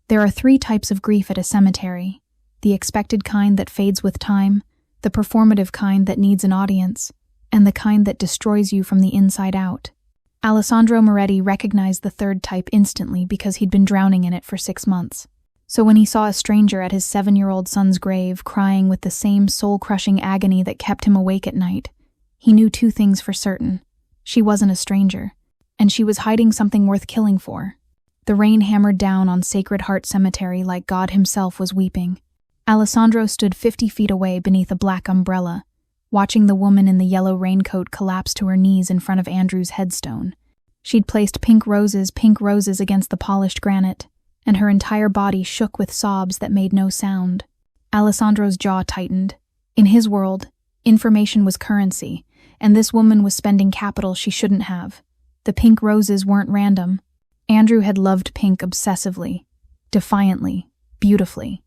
There are 3 types of grief at a cemetery: the expected kind that fades with time, the performative kind that needs an audience, and the kind that destroys you from the inside out. Alessandro Moretti recognized the 3rd type instantly because he'd been drowning in it for 6 months. So when he saw a stranger at his 7-year-old son's grave crying with the same soul-crushing agony that kept him awake at night, he knew 2 things for certain. She wasn't a stranger, and she was hiding something worth killing for. The rain hammered down on Sacred Heart Cemetery like God himself was weeping. Alessandro stood 50 feet away beneath a black umbrella, watching the woman in the yellow raincoat collapse to her knees in front of Andrew's headstone. She'd placed pink roses against the polished granite, and her entire body shook with sobs that made no sound. Alessandro's jaw tightened. In his world, information was currency, and this woman was spending capital she shouldn't have. The pink roses weren't random. Andrew had loved pink obsessively, defiantly, beautifully.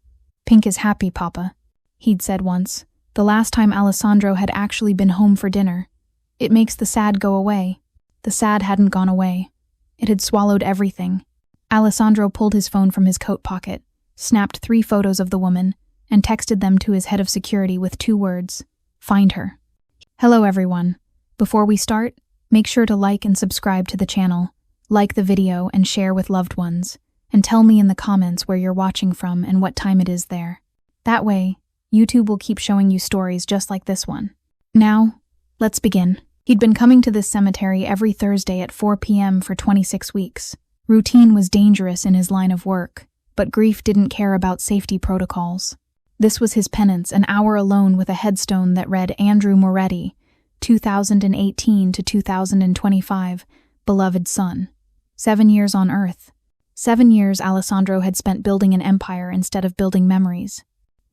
"Pink is happy, Papa," he'd said once, the last time Alessandro had actually been home for dinner. "It makes the sad go away." The sad hadn't gone away. It had swallowed everything. Alessandro pulled his phone from his coat pocket, snapped 3 photos of the woman, and texted them to his head of security with 2 words: "Find her." Hello everyone. Before we start, make sure to like and subscribe to the channel, like the video and share with loved ones, and tell me in the comments where you're watching from and what time it is there. That way, YouTube will keep showing you stories just like this one. Now, let's begin. He'd been coming to this cemetery every Thursday at 4 p.m. for 26 weeks. Routine was dangerous in his line of work, but grief didn't care about safety protocols. This was his penance, an hour alone with a headstone that read Andrew Moretti, 2018 to 2025, beloved son. 7 years on Earth. 7 years Alessandro had spent building an empire instead of building memories.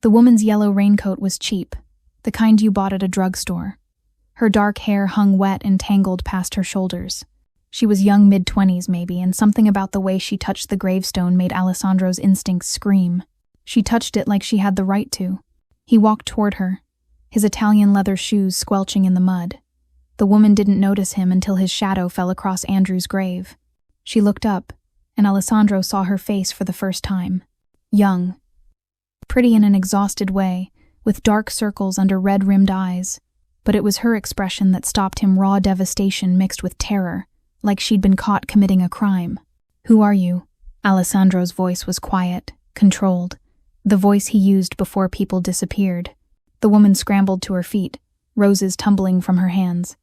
The woman's yellow raincoat was cheap, the kind you bought at a drugstore. Her dark hair hung wet and tangled past her shoulders. She was young mid-20s maybe, and something about the way she touched the gravestone made Alessandro's instincts scream. She touched it like she had the right to. He walked toward her, his Italian leather shoes squelching in the mud. The woman didn't notice him until his shadow fell across Andrew's grave. She looked up, and Alessandro saw her face for the first time. Young. Pretty in an exhausted way, with dark circles under red-rimmed eyes. But it was her expression that stopped him, raw devastation mixed with terror, like she'd been caught committing a crime. "Who are you?" Alessandro's voice was quiet, controlled, the voice he used before people disappeared. The woman scrambled to her feet, roses tumbling from her hands.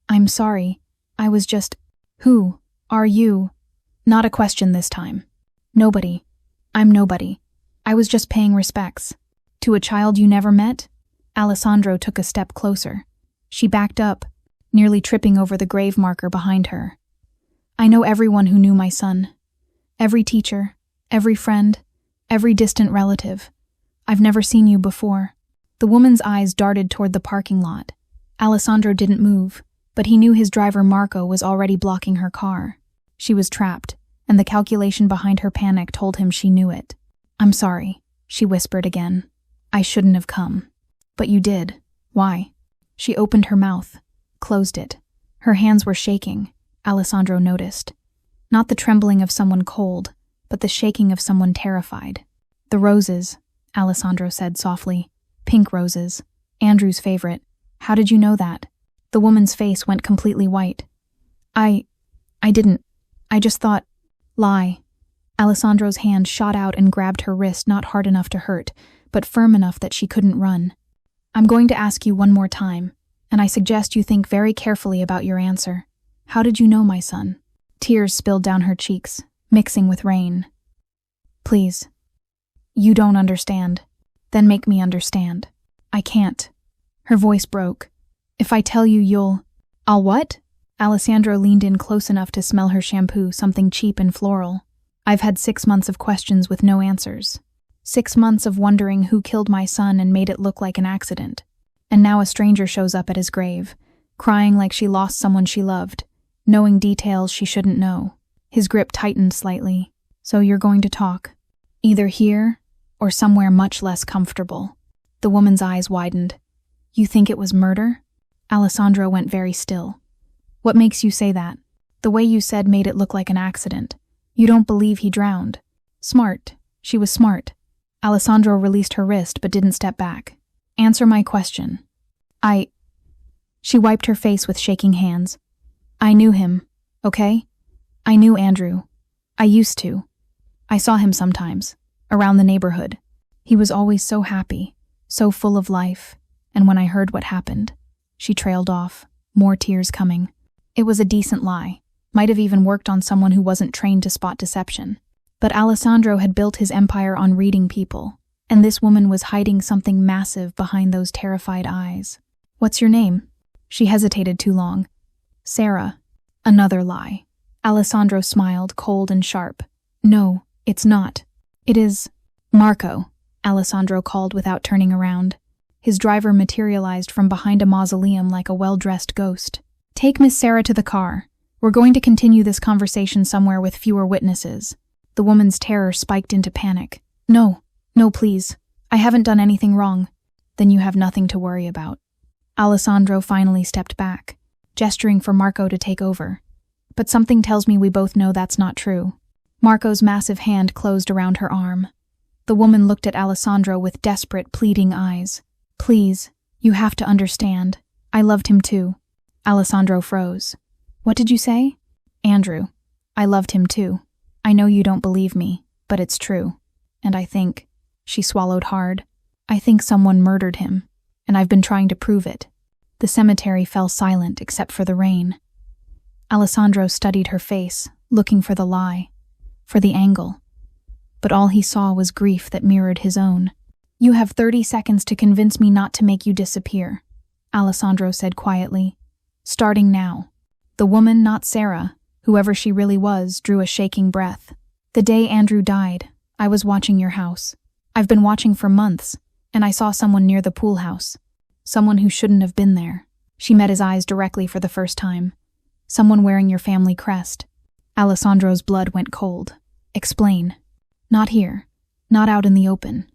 I'm sorry. I was just... Who are you?" Not a question this time. "Nobody. I'm nobody. I was just paying respects." "To a child you never met?" Alessandro took a step closer. She backed up, nearly tripping over the grave marker behind her. "I know everyone who knew my son. Every teacher, every friend, every distant relative. I've never seen you before." The woman's eyes darted toward the parking lot. Alessandro didn't move, but he knew his driver Marco was already blocking her car. She was trapped, and the calculation behind her panic told him she knew it. "I'm sorry," she whispered again. "I shouldn't have come." "But you did. Why?" She opened her mouth, closed it. Her hands were shaking, Alessandro noticed. Not the trembling of someone cold, but the shaking of someone terrified. "The roses," Alessandro said softly. "Pink roses. Andrew's favorite. How did you know that?" The woman's face went completely white. I didn't. I just thought..." "Lie." Alessandro's hand shot out and grabbed her wrist, not hard enough to hurt, but firm enough that she couldn't run. "I'm going to ask you one more time, and I suggest you think very carefully about your answer. How did you know my son?" Tears spilled down her cheeks, mixing with rain. "Please. You don't understand. Then make me understand." "I can't." Her voice broke. "If I tell you, I'll what?" Alessandro leaned in close enough to smell her shampoo, something cheap and floral. "I've had 6 months of questions with no answers. 6 months of wondering who killed my son and made it look like an accident. And now a stranger shows up at his grave, crying like she lost someone she loved, knowing details she shouldn't know." His grip tightened slightly. "So you're going to talk? Either here or somewhere much less comfortable." The woman's eyes widened. "You think it was murder?" Alessandro went very still. "What makes you say that? The way you said made it look like an accident. You don't believe he drowned." Smart. She was smart. Alessandro released her wrist but didn't step back. Answer my question. She wiped her face with shaking hands. I knew him, okay? I knew Andrew. I used to. I saw him sometimes, around the neighborhood. He was always so happy, so full of life, and when I heard what happened, she trailed off, more tears coming. It was a decent lie, might have even worked on someone who wasn't trained to spot deception. But Alessandro had built his empire on reading people, and this woman was hiding something massive behind those terrified eyes. What's your name? She hesitated too long. Sarah. Another lie. Alessandro smiled, cold and sharp. No, it's not. It is Marco, Alessandro called without turning around. His driver materialized from behind a mausoleum like a well-dressed ghost. Take Miss Sarah to the car. We're going to continue this conversation somewhere with fewer witnesses. The woman's terror spiked into panic. No, please. I haven't done anything wrong. Then you have nothing to worry about. Alessandro finally stepped back, gesturing for Marco to take over. But something tells me we both know that's not true. Marco's massive hand closed around her arm. The woman looked at Alessandro with desperate, pleading eyes. Please, you have to understand. I loved him too. Alessandro froze. What did you say? Andrew. I loved him too. I know you don't believe me, but it's true. And I think, she swallowed hard, I think someone murdered him, and I've been trying to prove it. The cemetery fell silent except for the rain. Alessandro studied her face, looking for the lie, for the angle. But all he saw was grief that mirrored his own. You have 30 seconds to convince me not to make you disappear, Alessandro said quietly. Starting now. The woman, not Sarah, whoever she really was, drew a shaking breath. The day Andrew died, I was watching your house. I've been watching for months, and I saw someone near the pool house. Someone who shouldn't have been there. She met his eyes directly for the first time. Someone wearing your family crest. Alessandro's blood went cold. Explain. Not here. Not out in the open.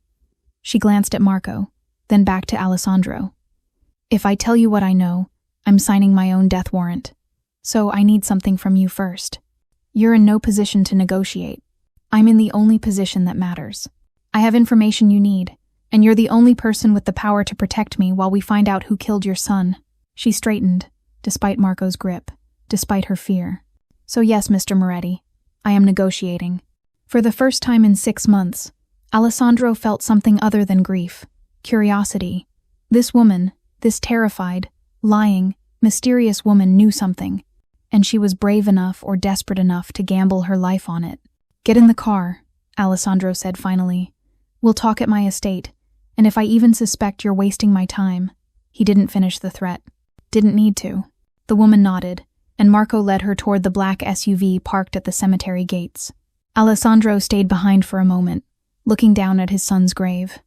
She glanced at Marco, then back to Alessandro. If I tell you what I know, I'm signing my own death warrant. So I need something from you first. You're in no position to negotiate. I'm in the only position that matters. I have information you need, and you're the only person with the power to protect me while we find out who killed your son. She straightened, despite Marco's grip, despite her fear. So yes, Mr. Moretti, I am negotiating. For the first time in 6 months, Alessandro felt something other than grief, curiosity. This woman, this terrified, lying, mysterious woman knew something, and she was brave enough or desperate enough to gamble her life on it. Get in the car, Alessandro said finally. We'll talk at my estate, and if I even suspect you're wasting my time. He didn't finish the threat. Didn't need to. The woman nodded, and Marco led her toward the black SUV parked at the cemetery gates. Alessandro stayed behind for a moment, looking down at his son's grave,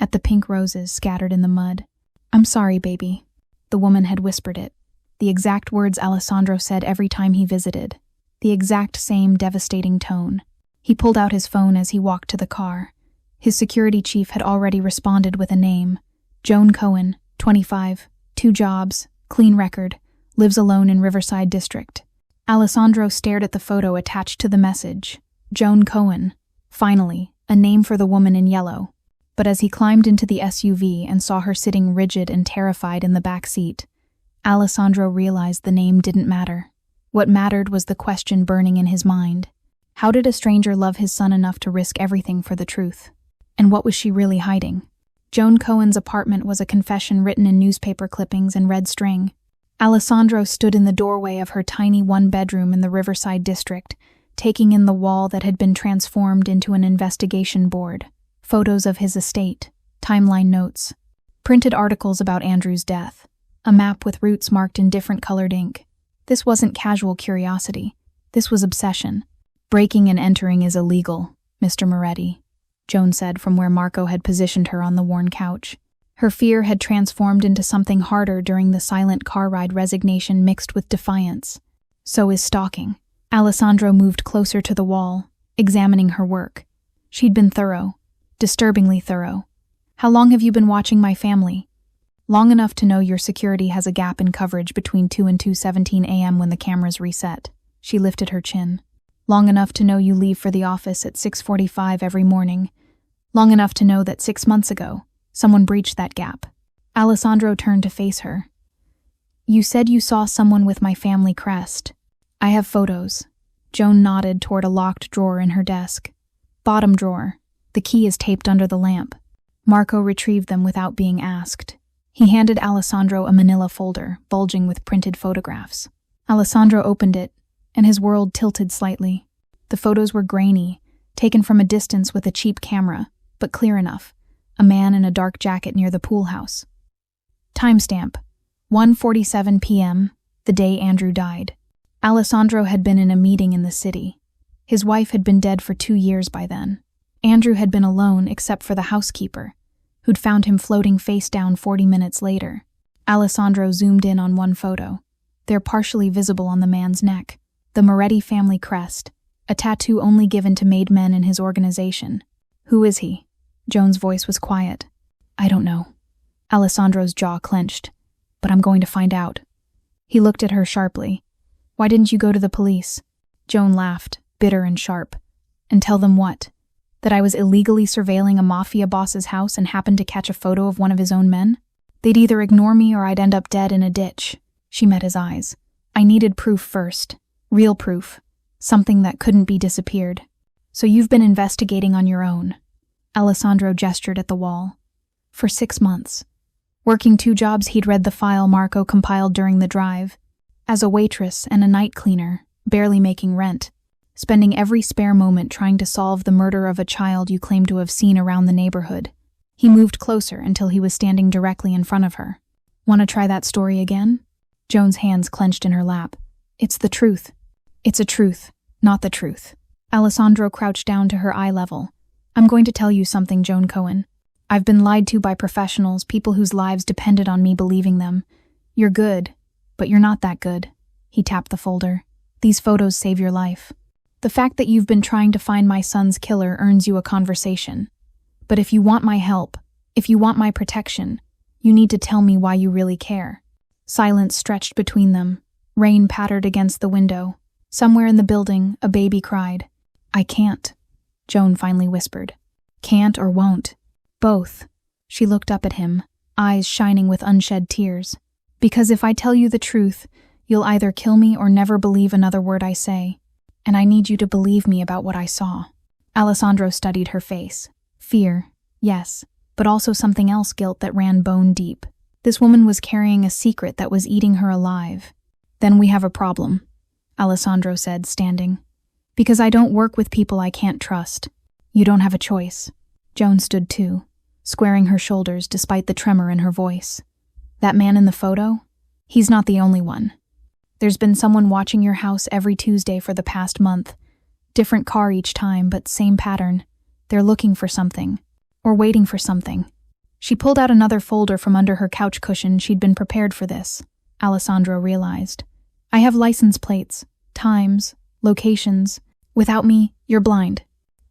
at the pink roses scattered in the mud. I'm sorry, baby. The woman had whispered it. The exact words Alessandro said every time he visited. The exact same devastating tone. He pulled out his phone as he walked to the car. His security chief had already responded with a name. Joan Cohen, 25, 2 jobs, clean record, lives alone in Riverside District. Alessandro stared at the photo attached to the message. Joan Cohen. Finally, a name for the woman in yellow. But as he climbed into the SUV and saw her sitting rigid and terrified in the back seat, Alessandro realized the name didn't matter. What mattered was the question burning in his mind. How did a stranger love his son enough to risk everything for the truth? And what was she really hiding? Joan Cohen's apartment was a confession written in newspaper clippings and red string. Alessandro stood in the doorway of her tiny one-bedroom in the Riverside District, taking in the wall that had been transformed into an investigation board. Photos of his estate, timeline notes, printed articles about Andrew's death, a map with routes marked in different colored ink. This wasn't casual curiosity. This was obsession. Breaking and entering is illegal, Mr. Moretti, Joan said from where Marco had positioned her on the worn couch. Her fear had transformed into something harder during the silent car ride, resignation mixed with defiance. So is stalking. Alessandro moved closer to the wall, examining her work. She'd been thorough, disturbingly thorough. How long have you been watching my family? Long enough to know your security has a gap in coverage between 2 and 2:17 a.m. when the cameras reset. She lifted her chin. Long enough to know you leave for the office at 6:45 every morning. Long enough to know that 6 months ago, someone breached that gap. Alessandro turned to face her. You said you saw someone with my family crest. I have photos. Joan nodded toward a locked drawer in her desk. Bottom drawer. The key is taped under the lamp. Marco retrieved them without being asked. He handed Alessandro a manila folder, bulging with printed photographs. Alessandro opened it, and his world tilted slightly. The photos were grainy, taken from a distance with a cheap camera, but clear enough. A man in a dark jacket near the pool house. Timestamp: 1:47 p.m., the day Andrew died. Alessandro had been in a meeting in the city. His wife had been dead for 2 years by then. Andrew had been alone except for the housekeeper, who'd found him floating face down 40 minutes later. Alessandro zoomed in on one photo. They're partially visible on the man's neck. The Moretti family crest, a tattoo only given to made men in his organization. Who is he? Joan's voice was quiet. I don't know. Alessandro's jaw clenched. But I'm going to find out. He looked at her sharply. Why didn't you go to the police? Joan laughed, bitter and sharp. And tell them what? That I was illegally surveilling a mafia boss's house and happened to catch a photo of one of his own men? They'd either ignore me or I'd end up dead in a ditch. She met his eyes. I needed proof first. Real proof. Something that couldn't be disappeared. So you've been investigating on your own. Alessandro gestured at the wall. For 6 months. Working 2 jobs, he'd read the file Marco compiled during the drive. As a waitress and a night cleaner, barely making rent. Spending every spare moment trying to solve the murder of a child you claim to have seen around the neighborhood. He moved closer until he was standing directly in front of her. Want to try that story again? Joan's hands clenched in her lap. It's the truth. It's a truth, not the truth. Alessandro crouched down to her eye level. I'm going to tell you something, Joan Cohen. I've been lied to by professionals, people whose lives depended on me believing them. You're good, but you're not that good. He tapped the folder. These photos save your life. The fact that you've been trying to find my son's killer earns you a conversation. But if you want my help, if you want my protection, you need to tell me why you really care. Silence stretched between them. Rain pattered against the window. Somewhere in the building, a baby cried. I can't, Joan finally whispered. Can't or won't. Both. She looked up at him, eyes shining with unshed tears. Because if I tell you the truth, you'll either kill me or never believe another word I say. And I need you to believe me about what I saw. Alessandro studied her face. Fear, yes, but also something else, guilt that ran bone deep. This woman was carrying a secret that was eating her alive. Then we have a problem, Alessandro said, standing. Because I don't work with people I can't trust. You don't have a choice. Joan stood too, squaring her shoulders despite the tremor in her voice. That man in the photo? He's not the only one. There's been someone watching your house every Tuesday for the past month. Different car each time, but same pattern. They're looking for something. Or waiting for something. She pulled out another folder from under her couch cushion. She'd been prepared for this, Alessandro realized. I have license plates, times, locations. Without me, you're blind.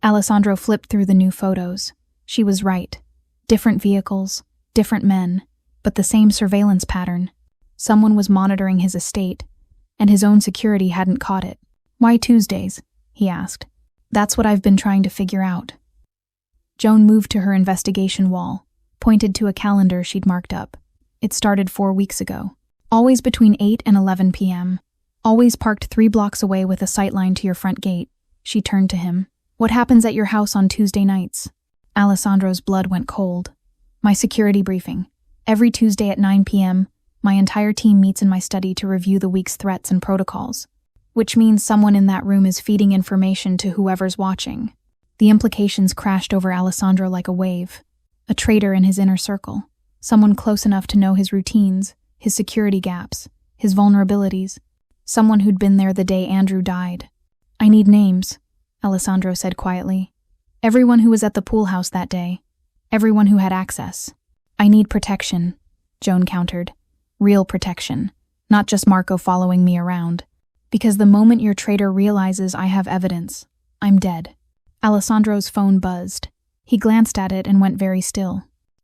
Alessandro flipped through the new photos. She was right. Different vehicles, different men, but the same surveillance pattern. Someone was monitoring his estate, and his own security hadn't caught it. Why Tuesdays? He asked. That's what I've been trying to figure out. Joan moved to her investigation wall, pointed to a calendar she'd marked up. It started 4 weeks ago. Always between 8 and 11 p.m. Always parked 3 blocks away with a sightline to your front gate. She turned to him. What happens at your house on Tuesday nights? Alessandro's blood went cold. My security briefing. Every Tuesday at 9 p.m., my entire team meets in my study to review the week's threats and protocols. Which means someone in that room is feeding information to whoever's watching. The implications crashed over Alessandro like a wave. A traitor in his inner circle. Someone close enough to know his routines, his security gaps, his vulnerabilities. Someone who'd been there the day Andrew died. I need names, Alessandro said quietly. Everyone who was at the pool house that day. Everyone who had access. I need protection, Joan countered. Real protection. Not just Marco following me around. Because the moment your traitor realizes I have evidence, I'm dead. Alessandro's phone buzzed. He glanced at it and went very still.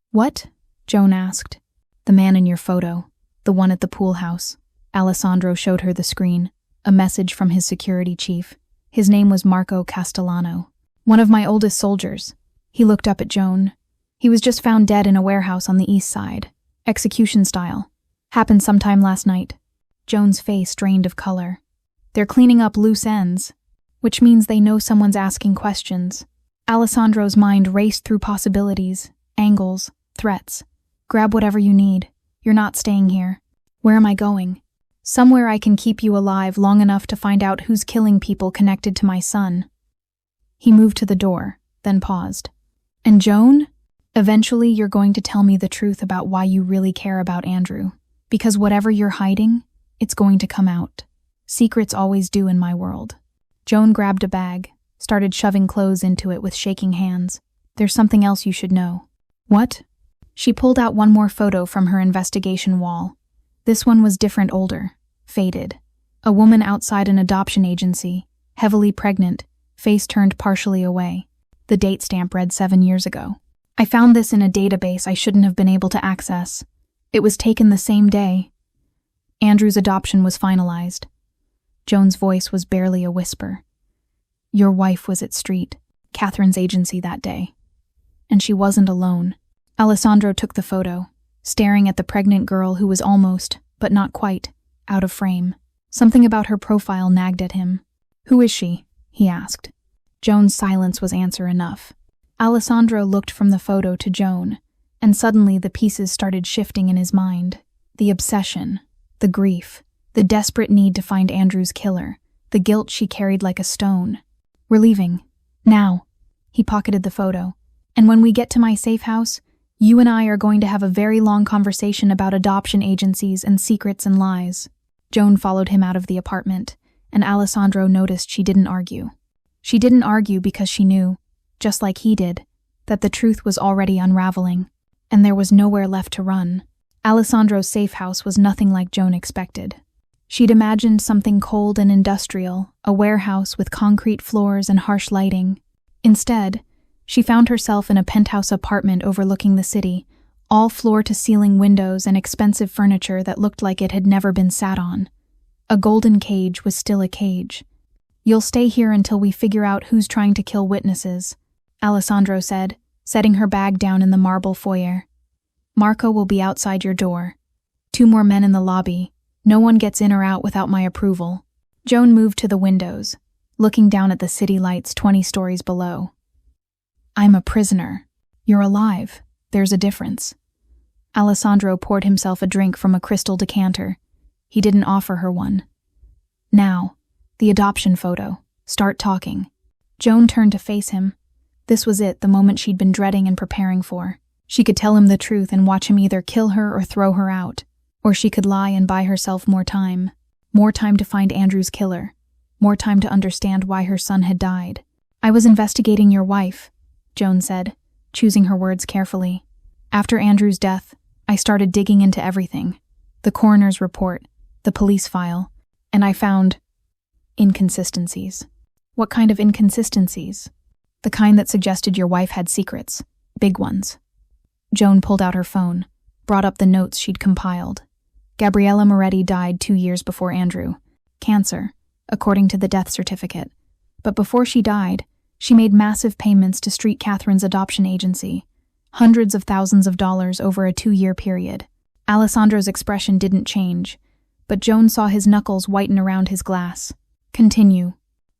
What? Joan asked. The man in your photo. The one at the pool house. Alessandro showed her the screen. A message from his security chief. His name was Marco Castellano, one of my oldest soldiers. He looked up at Joan. He was just found dead in a warehouse on the east side. Execution style. Happened sometime last night. Joan's face drained of color. They're cleaning up loose ends, which means they know someone's asking questions. Alessandro's mind raced through possibilities, angles, threats. Grab whatever you need. You're not staying here. Where am I going? Somewhere I can keep you alive long enough to find out who's killing people connected to my son. He moved to the door, then paused. And Joan? Eventually you're going to tell me the truth about why you really care about Andrew. Because whatever you're hiding, it's going to come out. Secrets always do in my world. Joan grabbed a bag, started shoving clothes into it with shaking hands. There's something else you should know. What? She pulled out one more photo from her investigation wall. This one was different, older, faded. A woman outside an adoption agency, heavily pregnant, face turned partially away. The date stamp read 7 years ago. I found this in a database I shouldn't have been able to access. It was taken the same day. Andrew's adoption was finalized. Joan's voice was barely a whisper. Your wife was at Catherine's agency that day. And she wasn't alone. Alessandro took the photo, staring at the pregnant girl who was almost, but not quite, out of frame. Something about her profile nagged at him. Who is she? He asked. Joan's silence was answer enough. Alessandro looked from the photo to Joan, and suddenly the pieces started shifting in his mind. The obsession, the grief, the desperate need to find Andrew's killer, the guilt she carried like a stone. We're leaving. Now. He pocketed the photo. And when we get to my safe house, you and I are going to have a very long conversation about adoption agencies and secrets and lies. Joan followed him out of the apartment, and Alessandro noticed she didn't argue. She didn't argue because she knew, just like he did, that the truth was already unraveling, and there was nowhere left to run. Alessandro's safe house was nothing like Joan expected. She'd imagined something cold and industrial, a warehouse with concrete floors and harsh lighting. Instead, she found herself in a penthouse apartment overlooking the city, all floor-to-ceiling windows and expensive furniture that looked like it had never been sat on. A golden cage was still a cage. You'll stay here until we figure out who's trying to kill witnesses, Alessandro said, setting her bag down in the marble foyer. Marco will be outside your door. 2 more men in the lobby. No one gets in or out without my approval. Joan moved to the windows, looking down at the city lights 20 stories below. I'm a prisoner. You're alive. There's a difference. Alessandro poured himself a drink from a crystal decanter. He didn't offer her one. Now, the adoption photo. Start talking. Joan turned to face him. This was it, the moment she'd been dreading and preparing for. She could tell him the truth and watch him either kill her or throw her out. Or she could lie and buy herself more time. More time to find Andrew's killer. More time to understand why her son had died. I was investigating your wife, Joan said, choosing her words carefully. After Andrew's death, I started digging into everything. The coroner's report, the police file, and I found inconsistencies. What kind of inconsistencies? The kind that suggested your wife had secrets. Big ones. Joan pulled out her phone, brought up the notes she'd compiled. Gabriella Moretti died 2 years before Andrew. Cancer, according to the death certificate. But before she died, she made massive payments to Catherine's adoption agency. Hundreds of thousands of dollars over a 2-year period. Alessandro's expression didn't change, but Joan saw his knuckles whiten around his glass. Continue.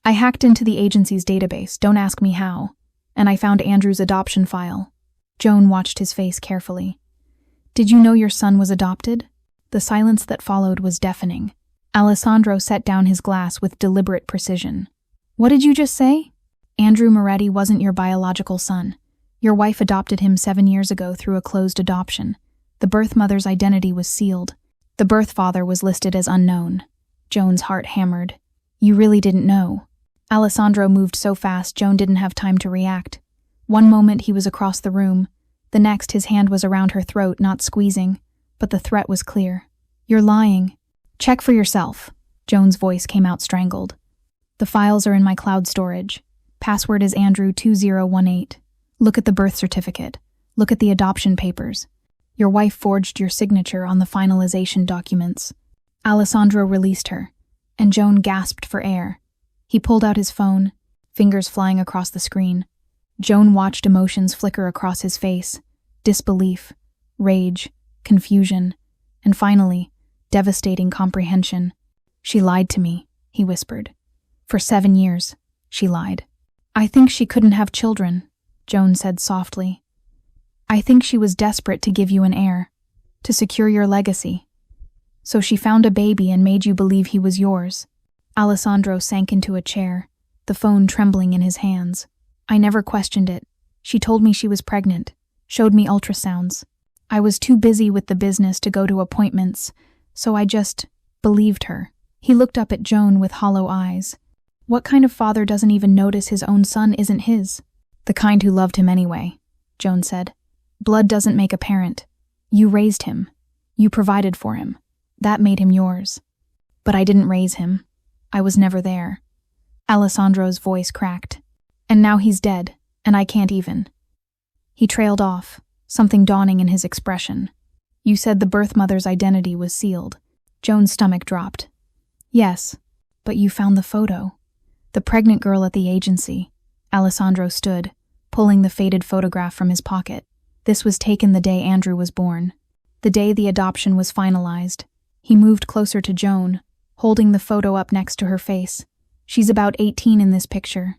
I hacked into the agency's database, don't ask me how, and I found Andrew's adoption file. Joan watched his face carefully. Did you know your son was adopted? The silence that followed was deafening. Alessandro set down his glass with deliberate precision. What did you just say? Andrew Moretti wasn't your biological son. Your wife adopted him 7 years ago through a closed adoption. The birth mother's identity was sealed. The birth father was listed as unknown. Joan's heart hammered. You really didn't know. Alessandro moved so fast Joan didn't have time to react. One moment he was across the room. The next his hand was around her throat, not squeezing. But the threat was clear. You're lying. Check for yourself. Joan's voice came out strangled. The files are in my cloud storage. Password is Andrew2018. Look at the birth certificate. Look at the adoption papers. Your wife forged your signature on the finalization documents. Alessandro released her, and Joan gasped for air. He pulled out his phone, fingers flying across the screen. Joan watched emotions flicker across his face: disbelief, rage, confusion, and finally, devastating comprehension. "She lied to me," he whispered. "For 7 years, she lied." "I think she couldn't have children," Joan said softly. "I think she was desperate to give you an heir, to secure your legacy. So she found a baby and made you believe he was yours." Alessandro sank into a chair, the phone trembling in his hands. "I never questioned it. She told me she was pregnant, showed me ultrasounds. I was too busy with the business to go to appointments, so I just believed her." He looked up at Joan with hollow eyes. What kind of father doesn't even notice his own son isn't his? "The kind who loved him anyway," Joan said. "Blood doesn't make a parent. You raised him. You provided for him. That made him yours. But I didn't raise him. I was never there." Alessandro's voice cracked. "And now he's dead, and I can't even." He trailed off, something dawning in his expression. "You said the birth mother's identity was sealed." Joan's stomach dropped. "Yes, but you found the photo. The pregnant girl at the agency." Alessandro stood, pulling the faded photograph from his pocket. This was taken the day Andrew was born, the day the adoption was finalized. He moved closer to Joan, holding the photo up next to her face. "She's about 18 in this picture.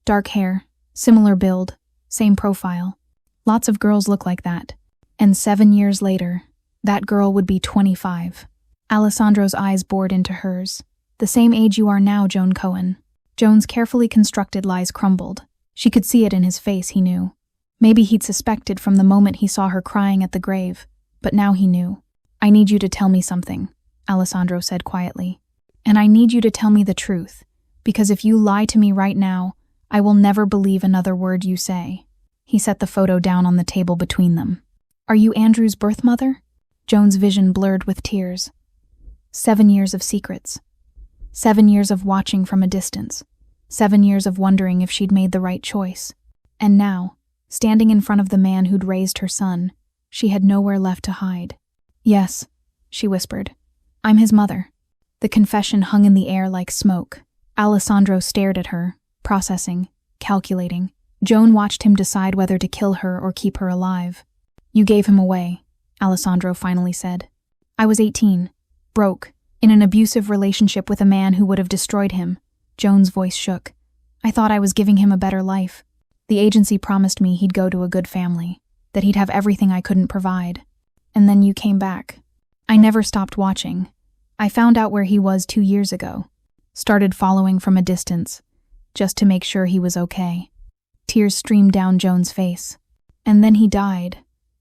Dark hair, similar build, same profile. Lots of girls look like that. And 7 years later, that girl would be 25. Alessandro's eyes bored into hers. "The same age you are now, Joan Cohen." Joan's carefully constructed lies crumbled. She could see it in his face, he knew. Maybe he'd suspected from the moment he saw her crying at the grave, but now he knew. "I need you to tell me something," Alessandro said quietly. "And I need you to tell me the truth, because if you lie to me right now, I will never believe another word you say." He set the photo down on the table between them. "Are you Andrew's birth mother?" Joan's vision blurred with tears. 7 years of secrets. 7 years of watching from a distance. 7 years of wondering if she'd made the right choice. And now, standing in front of the man who'd raised her son, she had nowhere left to hide. "Yes," she whispered. "I'm his mother." The confession hung in the air like smoke. Alessandro stared at her, processing, calculating. Joan watched him decide whether to kill her or keep her alive. "You gave him away," Alessandro finally said. "I was 18, broke, in an abusive relationship with a man who would have destroyed him." Joan's voice shook. "I thought I was giving him a better life. The agency promised me he'd go to a good family, that he'd have everything I couldn't provide. And then you came back. I never stopped watching. I found out where he was 2 years ago. Started following from a distance, just to make sure he was okay." Tears streamed down Joan's face. "And then he died,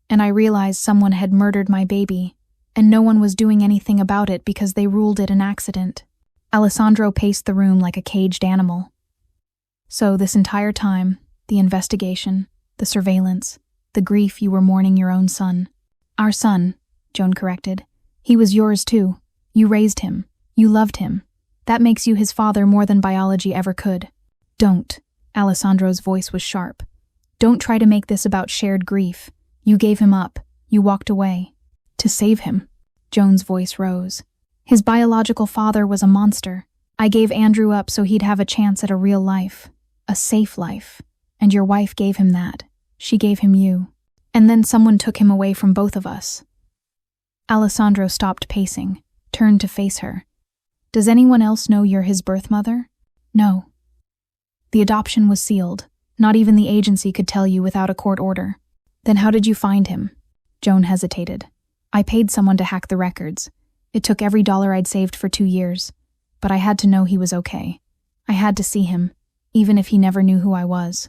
and I realized someone had murdered my baby, and no one was doing anything about it because they ruled it an accident." Alessandro paced the room like a caged animal. "So this entire time, the investigation, the surveillance, the grief, you were mourning your own son." "Our son," Joan corrected. "He was yours too. You raised him. You loved him. That makes you his father more than biology ever could." "Don't." Alessandro's voice was sharp. "Don't try to make this about shared grief. You gave him up. You walked away. To save him." Joan's voice rose. "His biological father was a monster. I gave Andrew up so he'd have a chance at a real life. A safe life. And your wife gave him that. She gave him you. And then someone took him away from both of us." Alessandro stopped pacing, turned to face her. "Does anyone else know you're his birth mother?" "No." "The adoption was sealed. Not even the agency could tell you without a court order." "Then how did you find him?" Joan hesitated. "I paid someone to hack the records. It took every dollar I'd saved for 2 years. But I had to know he was okay. I had to see him, even if he never knew who I was."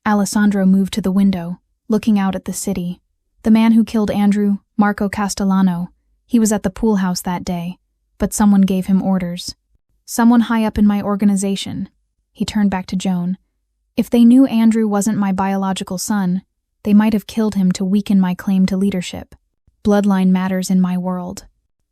Alessandro moved to the window, looking out at the city. "The man who killed Andrew, Marco Castellano, he was at the pool house that day, but someone gave him orders. Someone high up in my organization." He turned back to Joan. "If they knew Andrew wasn't my biological son, they might have killed him to weaken my claim to leadership. Bloodline matters in my world."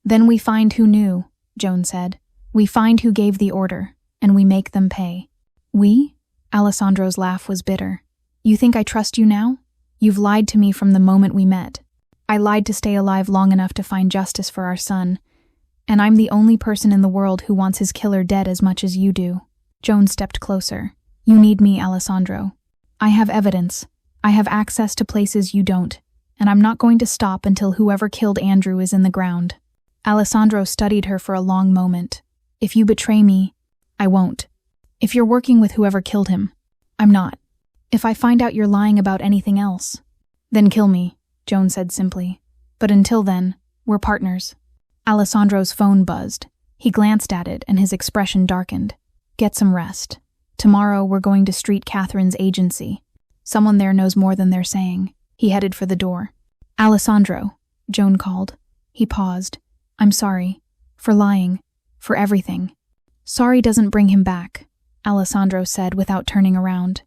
"Then we find who knew," Joan said. "We find who gave the order, and we make them pay." "We?" Alessandro's laugh was bitter. "You think I trust you now? You've lied to me from the moment we met. I lied to stay alive long enough to find justice for our son, and I'm the only person in the world who wants his killer dead as much as you do." Joan stepped closer. You need me, Alessandro. I have evidence. I have access to places you don't, and I'm not going to stop until whoever killed Andrew is in the ground. Alessandro studied her for a long moment. If you betray me, I won't. If you're working with whoever killed him, I'm not. If I find out you're lying about anything else, then kill me, Joan said simply. But until then, we're partners. Alessandro's phone buzzed. He glanced at it and his expression darkened. Get some rest. Tomorrow we're going to Street Catherine's agency. Someone there knows more than they're saying. He headed for the door. Alessandro, Joan called. He paused. I'm sorry. For lying. For everything. Sorry doesn't bring him back, Alessandro said without turning around.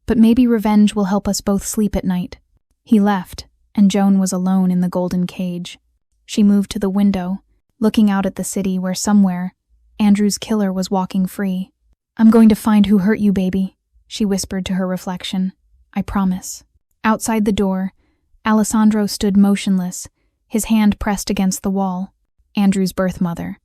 But maybe revenge will help us both sleep at night. He left, and Joan was alone in the golden cage. She moved to the window, looking out at the city where somewhere, Andrew's killer was walking free. I'm going to find who hurt you, baby, she whispered to her reflection. I promise. Outside the door, Alessandro stood motionless, his hand pressed against the wall. Andrew's birth mother.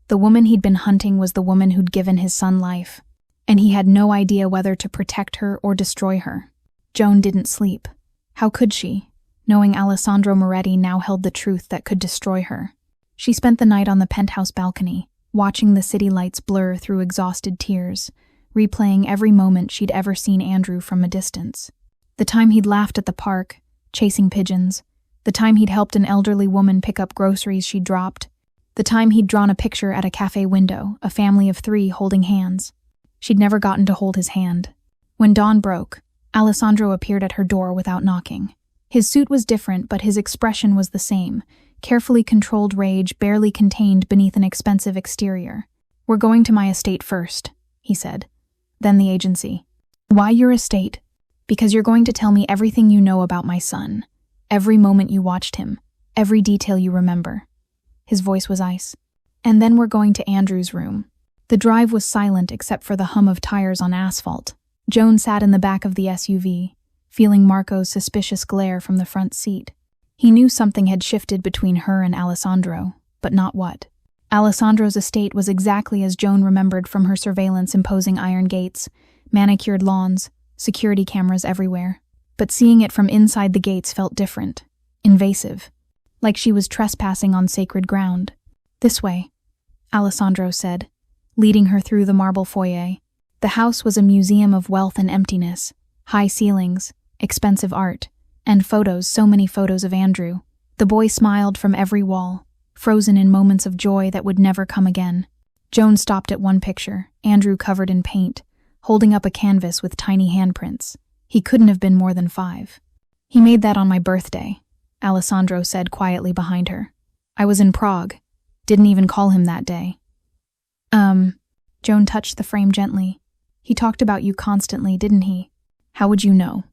The woman he'd been hunting was the woman who'd given his son life, and he had no idea whether to protect her or destroy her. Joan didn't sleep. How could she, knowing Alessandro Moretti now held the truth that could destroy her? She spent the night on the penthouse balcony, watching the city lights blur through exhausted tears, replaying every moment she'd ever seen Andrew from a distance. The time he'd laughed at the park, chasing pigeons, the time he'd helped an elderly woman pick up groceries she'd dropped, the time he'd drawn a picture at a cafe window, a family of 3 holding hands. She'd never gotten to hold his hand. When dawn broke, Alessandro appeared at her door without knocking. His suit was different, but his expression was the same, carefully controlled rage barely contained beneath an expensive exterior. We're going to my estate first, he said. Then the agency. Why your estate? Because you're going to tell me everything you know about my son. Every moment you watched him. Every detail you remember. His voice was ice. And then we're going to Andrew's room. The drive was silent except for the hum of tires on asphalt. Joan sat in the back of the SUV, feeling Marco's suspicious glare from the front seat. He knew something had shifted between her and Alessandro, but not what. Alessandro's estate was exactly as Joan remembered from her surveillance, imposing iron gates, manicured lawns, security cameras everywhere. But seeing it from inside the gates felt different, invasive, like she was trespassing on sacred ground. This way, Alessandro said, leading her through the marble foyer. The house was a museum of wealth and emptiness, high ceilings, expensive art, and photos, so many photos of Andrew. The boy smiled from every wall, frozen in moments of joy that would never come again. Joan stopped at one picture, Andrew covered in paint, holding up a canvas with tiny handprints. He couldn't have been more than 5. He made that on my birthday, Alessandro said quietly behind her. I was in Prague. Didn't even call him that day. Joan touched the frame gently. He talked about you constantly, didn't he? How would you know?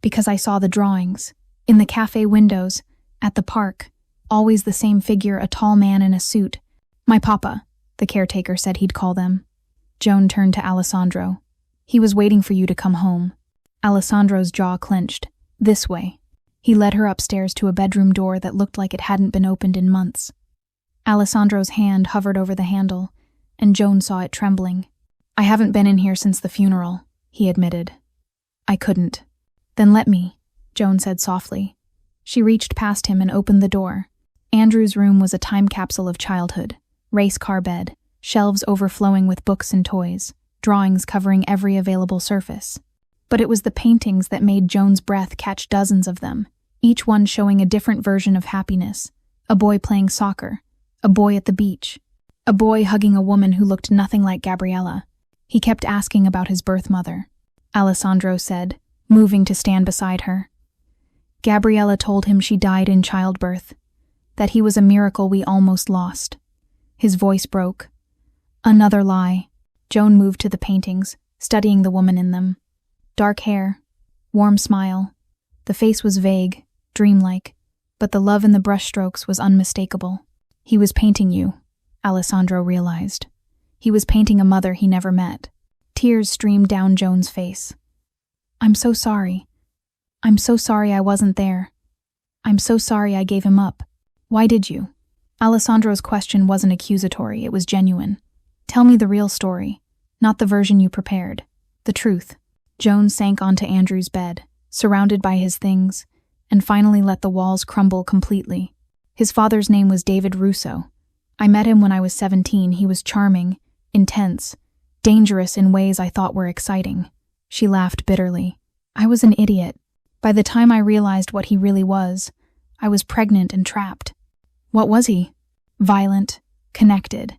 Because I saw the drawings. In the cafe windows, at the park. Always the same figure, a tall man in a suit. My papa, the caretaker said he'd call them. Joan turned to Alessandro. He was waiting for you to come home. Alessandro's jaw clenched. This way. He led her upstairs to a bedroom door that looked like it hadn't been opened in months. Alessandro's hand hovered over the handle, and Joan saw it trembling. I haven't been in here since the funeral, he admitted. I couldn't. Then let me, Joan said softly. She reached past him and opened the door. Andrew's room was a time capsule of childhood. Race car bed, shelves overflowing with books and toys, drawings covering every available surface. But it was the paintings that made Joan's breath catch dozens of them, each one showing a different version of happiness. A boy playing soccer, a boy at the beach, a boy hugging a woman who looked nothing like Gabriella. He kept asking about his birth mother. Alessandro said, moving to stand beside her. Gabriella told him she died in childbirth, that he was a miracle we almost lost. His voice broke. Another lie. Joan moved to the paintings, studying the woman in them. Dark hair, warm smile. The face was vague, dreamlike, but the love in the brushstrokes was unmistakable. He was painting you, Alessandro realized. He was painting a mother he never met. Tears streamed down Joan's face. I'm so sorry. I'm so sorry I wasn't there. I'm so sorry I gave him up. Why did you? Alessandro's question wasn't accusatory, it was genuine. Tell me the real story. Not the version you prepared. The truth. Joan sank onto Andrew's bed, surrounded by his things, and finally let the walls crumble completely. His father's name was David Russo. I met him when I was 17. He was charming, intense, dangerous in ways I thought were exciting. She laughed bitterly. I was an idiot. By the time I realized what he really was, I was pregnant and trapped. What was he? Violent, connected.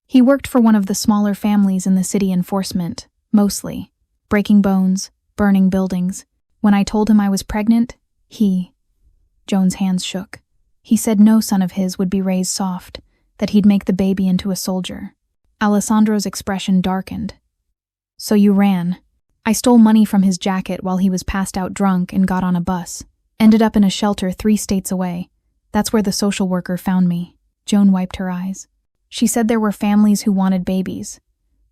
He worked for one of the smaller families in the city enforcement, mostly. Breaking bones, burning buildings. When I told him I was pregnant, Joan's hands shook. He said no son of his would be raised soft, that he'd make the baby into a soldier. Alessandro's expression darkened. So you ran. I stole money from his jacket while he was passed out drunk and got on a bus. Ended up in a shelter 3 states away. That's where the social worker found me. Joan wiped her eyes. She said there were families who wanted babies.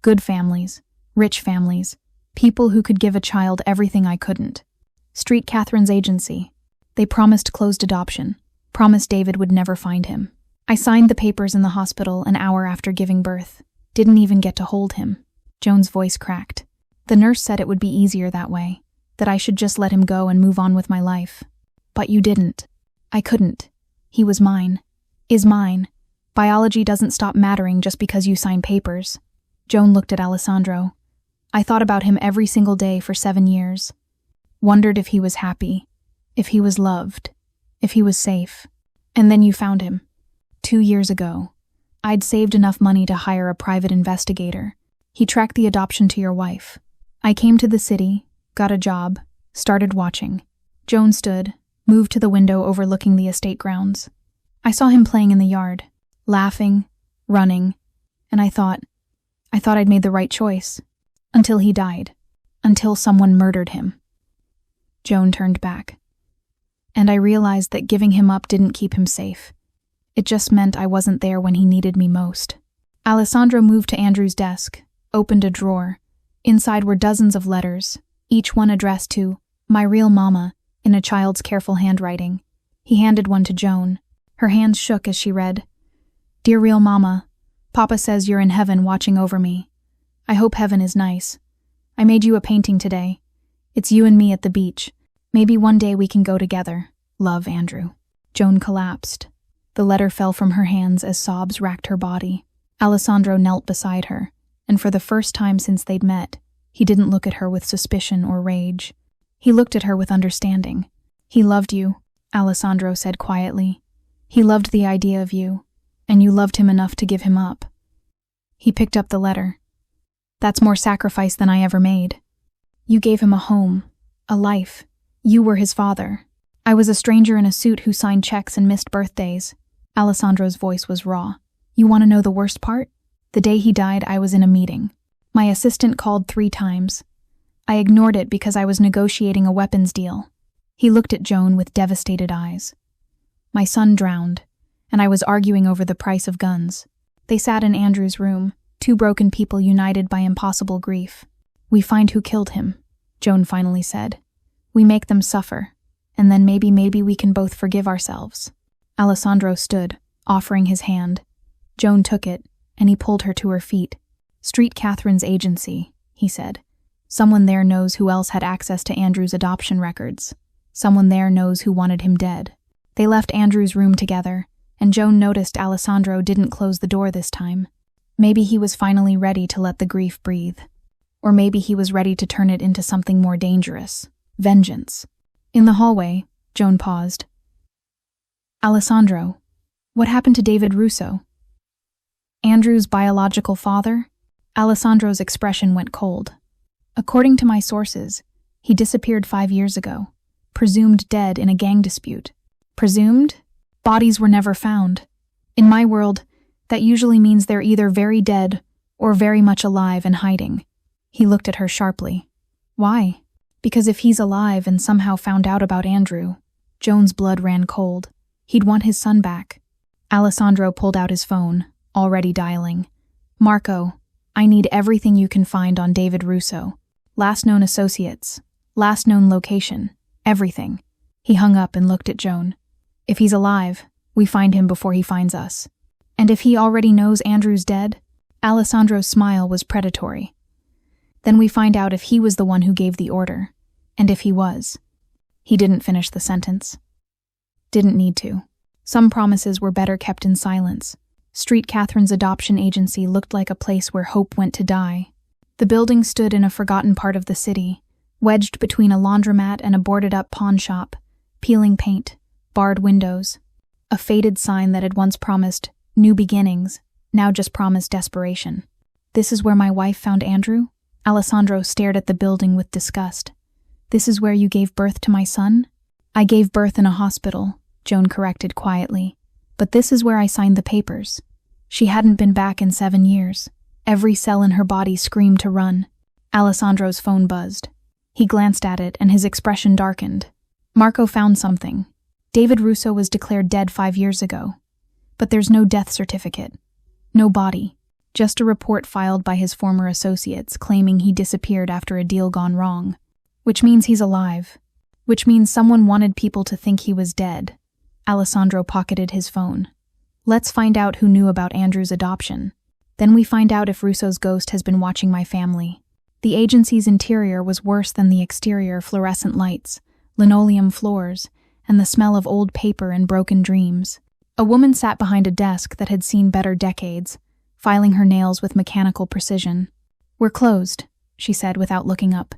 Good families. Rich families. People who could give a child everything I couldn't. Street Catherine's agency. They promised closed adoption. Promised David would never find him. I signed the papers in the hospital an hour after giving birth. Didn't even get to hold him. Joan's voice cracked. The nurse said it would be easier that way, that I should just let him go and move on with my life. But you didn't. I couldn't. He was mine. Is mine. Biology doesn't stop mattering just because you sign papers. Joan looked at Alessandro. I thought about him every single day for 7 years. Wondered if he was happy, if he was loved, if he was safe. And then you found him. 2 years ago. I'd saved enough money to hire a private investigator. He tracked the adoption to your wife. I came to the city, got a job, started watching. Joan stood, moved to the window overlooking the estate grounds. I saw him playing in the yard, laughing, running, and I thought I'd made the right choice. Until he died. Until someone murdered him. Joan turned back. And I realized that giving him up didn't keep him safe. It just meant I wasn't there when he needed me most. Alessandro moved to Andrew's desk, opened a drawer. Inside were dozens of letters, each one addressed to my real mama, in a child's careful handwriting. He handed one to Joan. Her hands shook as she read, Dear real mama, Papa says you're in heaven watching over me. I hope heaven is nice. I made you a painting today. It's you and me at the beach. Maybe one day we can go together. Love, Andrew. Joan collapsed. The letter fell from her hands as sobs racked her body. Alessandro knelt beside her, and for the first time since they'd met, he didn't look at her with suspicion or rage. He looked at her with understanding. He loved you, Alessandro said quietly. He loved the idea of you, and you loved him enough to give him up. He picked up the letter. That's more sacrifice than I ever made. You gave him a home, a life. You were his father. I was a stranger in a suit who signed checks and missed birthdays. Alessandro's voice was raw. You want to know the worst part? The day he died, I was in a meeting. My assistant called 3 times. I ignored it because I was negotiating a weapons deal. He looked at Joan with devastated eyes. My son drowned, and I was arguing over the price of guns. They sat in Andrew's room, 2 broken people united by impossible grief. We find who killed him, Joan finally said. We make them suffer, and then maybe we can both forgive ourselves. Alessandro stood, offering his hand. Joan took it, and he pulled her to her feet. Street Catherine's agency, he said. Someone there knows who else had access to Andrew's adoption records. Someone there knows who wanted him dead. They left Andrew's room together, and Joan noticed Alessandro didn't close the door this time. Maybe he was finally ready to let the grief breathe. Or maybe he was ready to turn it into something more dangerous. Vengeance. In the hallway, Joan paused. Alessandro, what happened to David Russo? Andrew's biological father? Alessandro's expression went cold. According to my sources, he disappeared 5 years ago, presumed dead in a gang dispute. Presumed? Bodies were never found. In my world, that usually means they're either very dead or very much alive and hiding. He looked at her sharply. Why? Because if he's alive and somehow found out about Andrew, Joan's blood ran cold. He'd want his son back. Alessandro pulled out his phone, already dialing. Marco, I need everything you can find on David Russo. Last known associates, last known location, everything. He hung up and looked at Joan. If he's alive, we find him before he finds us. And if he already knows Andrew's dead, Alessandro's smile was predatory. Then we find out if he was the one who gave the order. And if he was. He didn't finish the sentence. Didn't need to. Some promises were better kept in silence. Street Catherine's adoption agency looked like a place where hope went to die. The building stood in a forgotten part of the city, wedged between a laundromat and a boarded-up pawn shop, peeling paint, barred windows. A faded sign that had once promised new beginnings, now just promised desperation. This is where my wife found Andrew? Alessandro stared at the building with disgust. This is where you gave birth to my son? I gave birth in a hospital, Joan corrected quietly. But this is where I signed the papers. She hadn't been back in 7 years. Every cell in her body screamed to run. Alessandro's phone buzzed. He glanced at it and his expression darkened. Marco found something. David Russo was declared dead 5 years ago. But there's no death certificate. No body. Just a report filed by his former associates claiming he disappeared after a deal gone wrong. Which means he's alive. Which means someone wanted people to think he was dead. Alessandro pocketed his phone. Let's find out who knew about Andrew's adoption. Then we find out if Russo's ghost has been watching my family. The agency's interior was worse than the exterior: fluorescent lights, linoleum floors, and the smell of old paper and broken dreams. A woman sat behind a desk that had seen better decades, filing her nails with mechanical precision. We're closed, she said without looking up.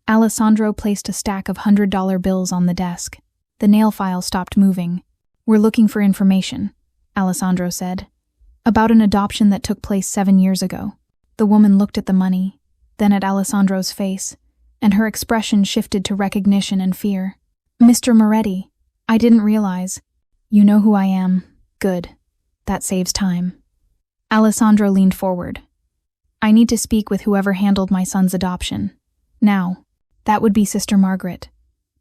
Alessandro placed a stack of $100 bills on the desk. The nail file stopped moving. We're looking for information, Alessandro said. About an adoption that took place 7 years ago. The woman looked at the money, then at Alessandro's face, and her expression shifted to recognition and fear. Mr. Moretti, I didn't realize. You know who I am. Good. That saves time. Alessandro leaned forward. I need to speak with whoever handled my son's adoption. Now. That would be Sister Margaret.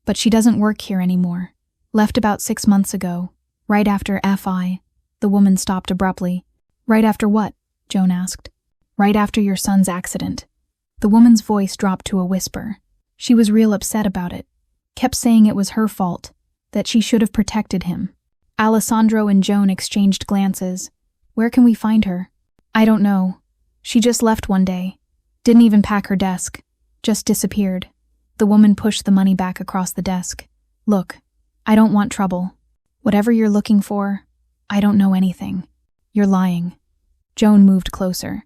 But she doesn't work here anymore. Left about 6 months ago, right after FI. The woman stopped abruptly. Right after what? Joan asked. Right after your son's accident. The woman's voice dropped to a whisper. She was real upset about it. Kept saying it was her fault, that she should have protected him. Alessandro and Joan exchanged glances. Where can we find her? I don't know. She just left one day. Didn't even pack her desk. Just disappeared. The woman pushed the money back across the desk. Look, I don't want trouble. Whatever you're looking for, I don't know anything. You're lying. Joan moved closer.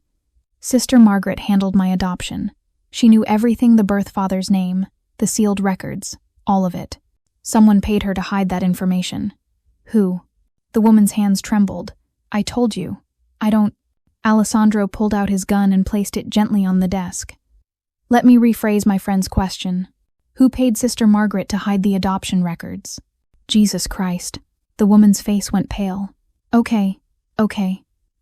Sister Margaret handled my adoption. She knew everything: the birth father's name, the sealed records, all of it. Someone paid her to hide that information. Who? The woman's hands trembled. I told you. I don't... Alessandro pulled out his gun and placed it gently on the desk. Let me rephrase my friend's question. Who paid Sister Margaret to hide the adoption records? Jesus Christ. The woman's face went pale. Okay.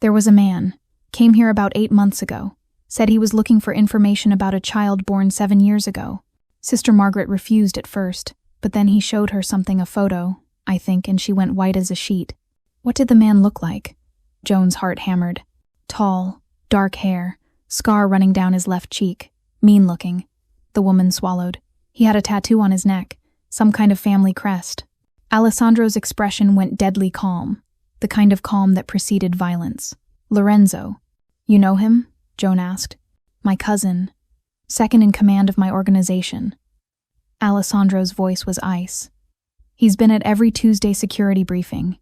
There was a man. Came here about 8 months ago. Said he was looking for information about a child born 7 years ago. Sister Margaret refused at first, but then he showed her something, a photo, I think, and she went white as a sheet. What did the man look like? Joan's heart hammered. Tall, dark hair, scar running down his left cheek. Mean-looking. The woman swallowed. He had a tattoo on his neck, some kind of family crest. Alessandro's expression went deadly calm, the kind of calm that preceded violence. Lorenzo. You know him? Joan asked. My cousin. Second in command of my organization. Alessandro's voice was ice. He's been at every Tuesday security briefing.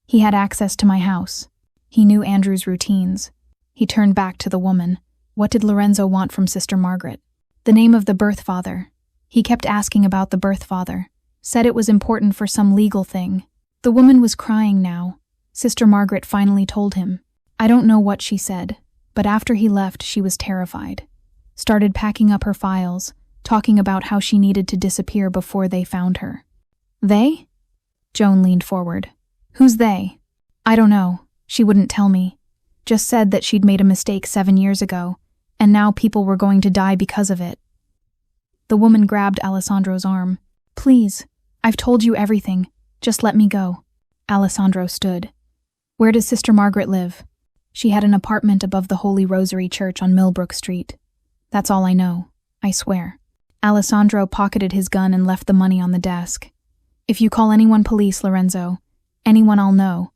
He had access to my house. He knew Andrew's routines. He turned back to the woman. What did Lorenzo want from Sister Margaret? The name of the birth father. He kept asking about the birth father. Said it was important for some legal thing. The woman was crying now. Sister Margaret finally told him. I don't know what she said, but after he left she was terrified. Started packing up her files, talking about how she needed to disappear before they found her. They? Joan leaned forward. Who's they? I don't know. She wouldn't tell me. Just said that she'd made a mistake 7 years ago, and now people were going to die because of it. The woman grabbed Alessandro's arm. Please, I've told you everything. Just let me go. Alessandro stood. Where does Sister Margaret live? She had an apartment above the Holy Rosary Church on Millbrook Street. That's all I know, I swear. Alessandro pocketed his gun and left the money on the desk. If you call anyone police, Lorenzo, anyone I'll know,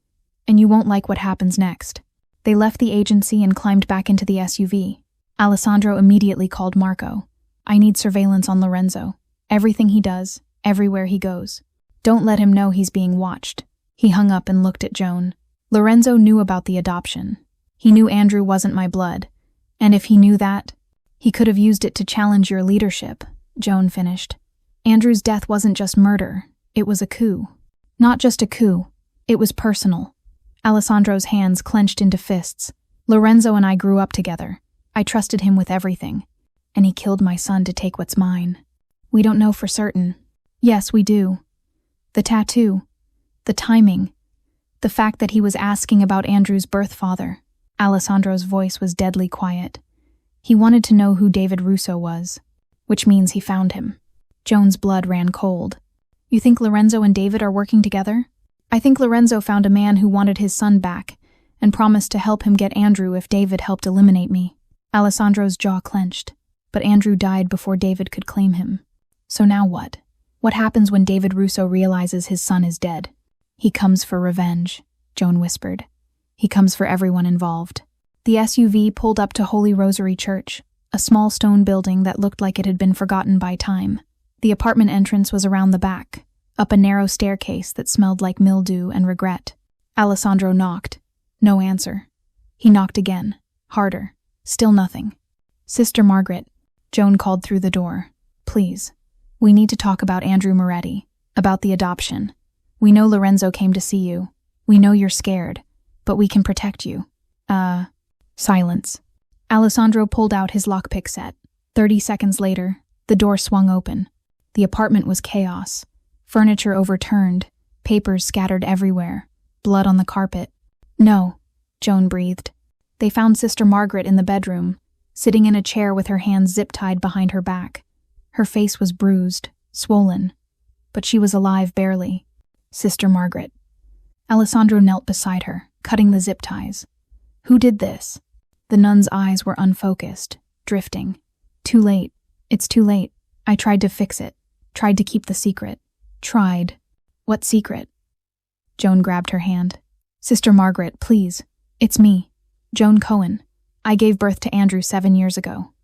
and you won't like what happens next. They left the agency and climbed back into the SUV. Alessandro immediately called Marco. I need surveillance on Lorenzo. Everything he does, everywhere he goes. Don't let him know he's being watched. He hung up and looked at Joan. Lorenzo knew about the adoption. He knew Andrew wasn't my blood. And if he knew that, he could have used it to challenge your leadership, Joan finished. Andrew's death wasn't just murder. It was a coup. Not just a coup. It was personal. Alessandro's hands clenched into fists. Lorenzo and I grew up together. I trusted him with everything. And he killed my son to take what's mine. We don't know for certain. Yes, we do. The tattoo. The timing. The fact that he was asking about Andrew's birth father. Alessandro's voice was deadly quiet. He wanted to know who David Russo was, which means he found him. Joan's blood ran cold. You think Lorenzo and David are working together? I think Lorenzo found a man who wanted his son back and promised to help him get Andrew if David helped eliminate me. Alessandro's jaw clenched, but Andrew died before David could claim him. So now what? What happens when David Russo realizes his son is dead? He comes for revenge, Joan whispered. He comes for everyone involved. The SUV pulled up to Holy Rosary Church, a small stone building that looked like it had been forgotten by time. The apartment entrance was around the back, up a narrow staircase that smelled like mildew and regret. Alessandro knocked. No answer. He knocked again, harder. Still nothing. Sister Margaret, Joan called through the door. Please. We need to talk about Andrew Moretti, about the adoption. We know Lorenzo came to see you. We know you're scared, but we can protect you. Silence. Alessandro pulled out his lockpick set. 30 seconds later, the door swung open. The apartment was chaos. Furniture overturned, papers scattered everywhere, blood on the carpet. No, Joan breathed. They found Sister Margaret in the bedroom, sitting in a chair with her hands zip-tied behind her back. Her face was bruised, swollen, but she was alive barely. Sister Margaret. Alessandro knelt beside her, cutting the zip ties. Who did this? The nun's eyes were unfocused, drifting. Too late. It's too late. I tried to fix it. Tried to keep the secret. Tried. What secret? Joan grabbed her hand. Sister Margaret, please. It's me. Joan Cohen. I gave birth to Andrew 7 years ago.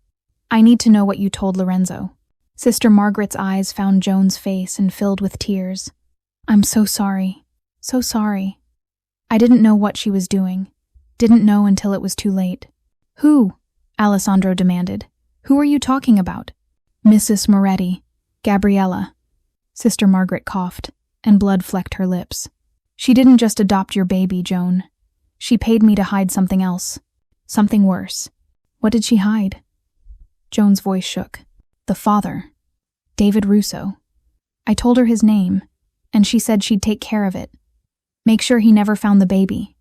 I need to know what you told Lorenzo. Sister Margaret's eyes found Joan's face and filled with tears. I'm so sorry. So sorry. I didn't know what she was doing. Didn't know until it was too late. Who? Alessandro demanded. Who are you talking about? Mrs. Moretti. Gabriella. Sister Margaret coughed, and blood flecked her lips. She didn't just adopt your baby, Joan. She paid me to hide something else. Something worse. What did she hide? Joan's voice shook. The father. David Russo. I told her his name, and she said she'd take care of it. Make sure he never found the baby.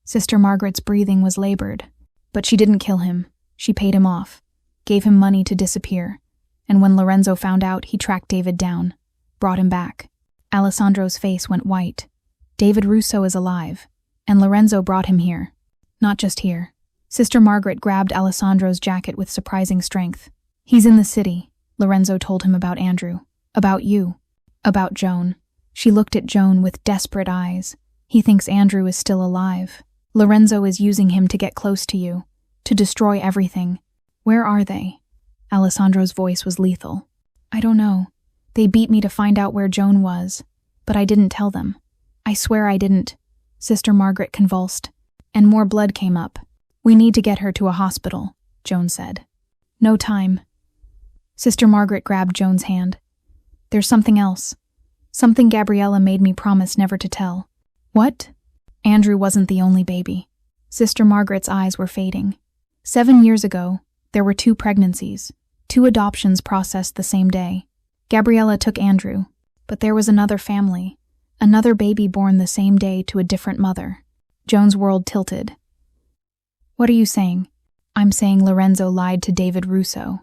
Sister Margaret's breathing was labored, but she didn't kill him. She paid him off, gave him money to disappear, and when Lorenzo found out, he tracked David down, brought him back. Alessandro's face went white. David Russo is alive, and Lorenzo brought him here. Not just here. Sister Margaret grabbed Alessandro's jacket with surprising strength. He's in the city, Lorenzo told him about Andrew. About you. About Joan. She looked at Joan with desperate eyes. He thinks Andrew is still alive. Lorenzo is using him to get close to you, to destroy everything. Where are they? Alessandro's voice was lethal. I don't know. They beat me to find out where Joan was, but I didn't tell them. I swear I didn't. Sister Margaret convulsed, and more blood came up. We need to get her to a hospital, Joan said. No time. Sister Margaret grabbed Joan's hand. There's something else. Something Gabriella made me promise never to tell. What? Andrew wasn't the only baby. Sister Margaret's eyes were fading. 7 years ago, there were 2 pregnancies, 2 adoptions processed the same day. Gabriella took Andrew, but there was another family, another baby born the same day to a different mother. Joan's world tilted. What are you saying? I'm saying Lorenzo lied to David Russo,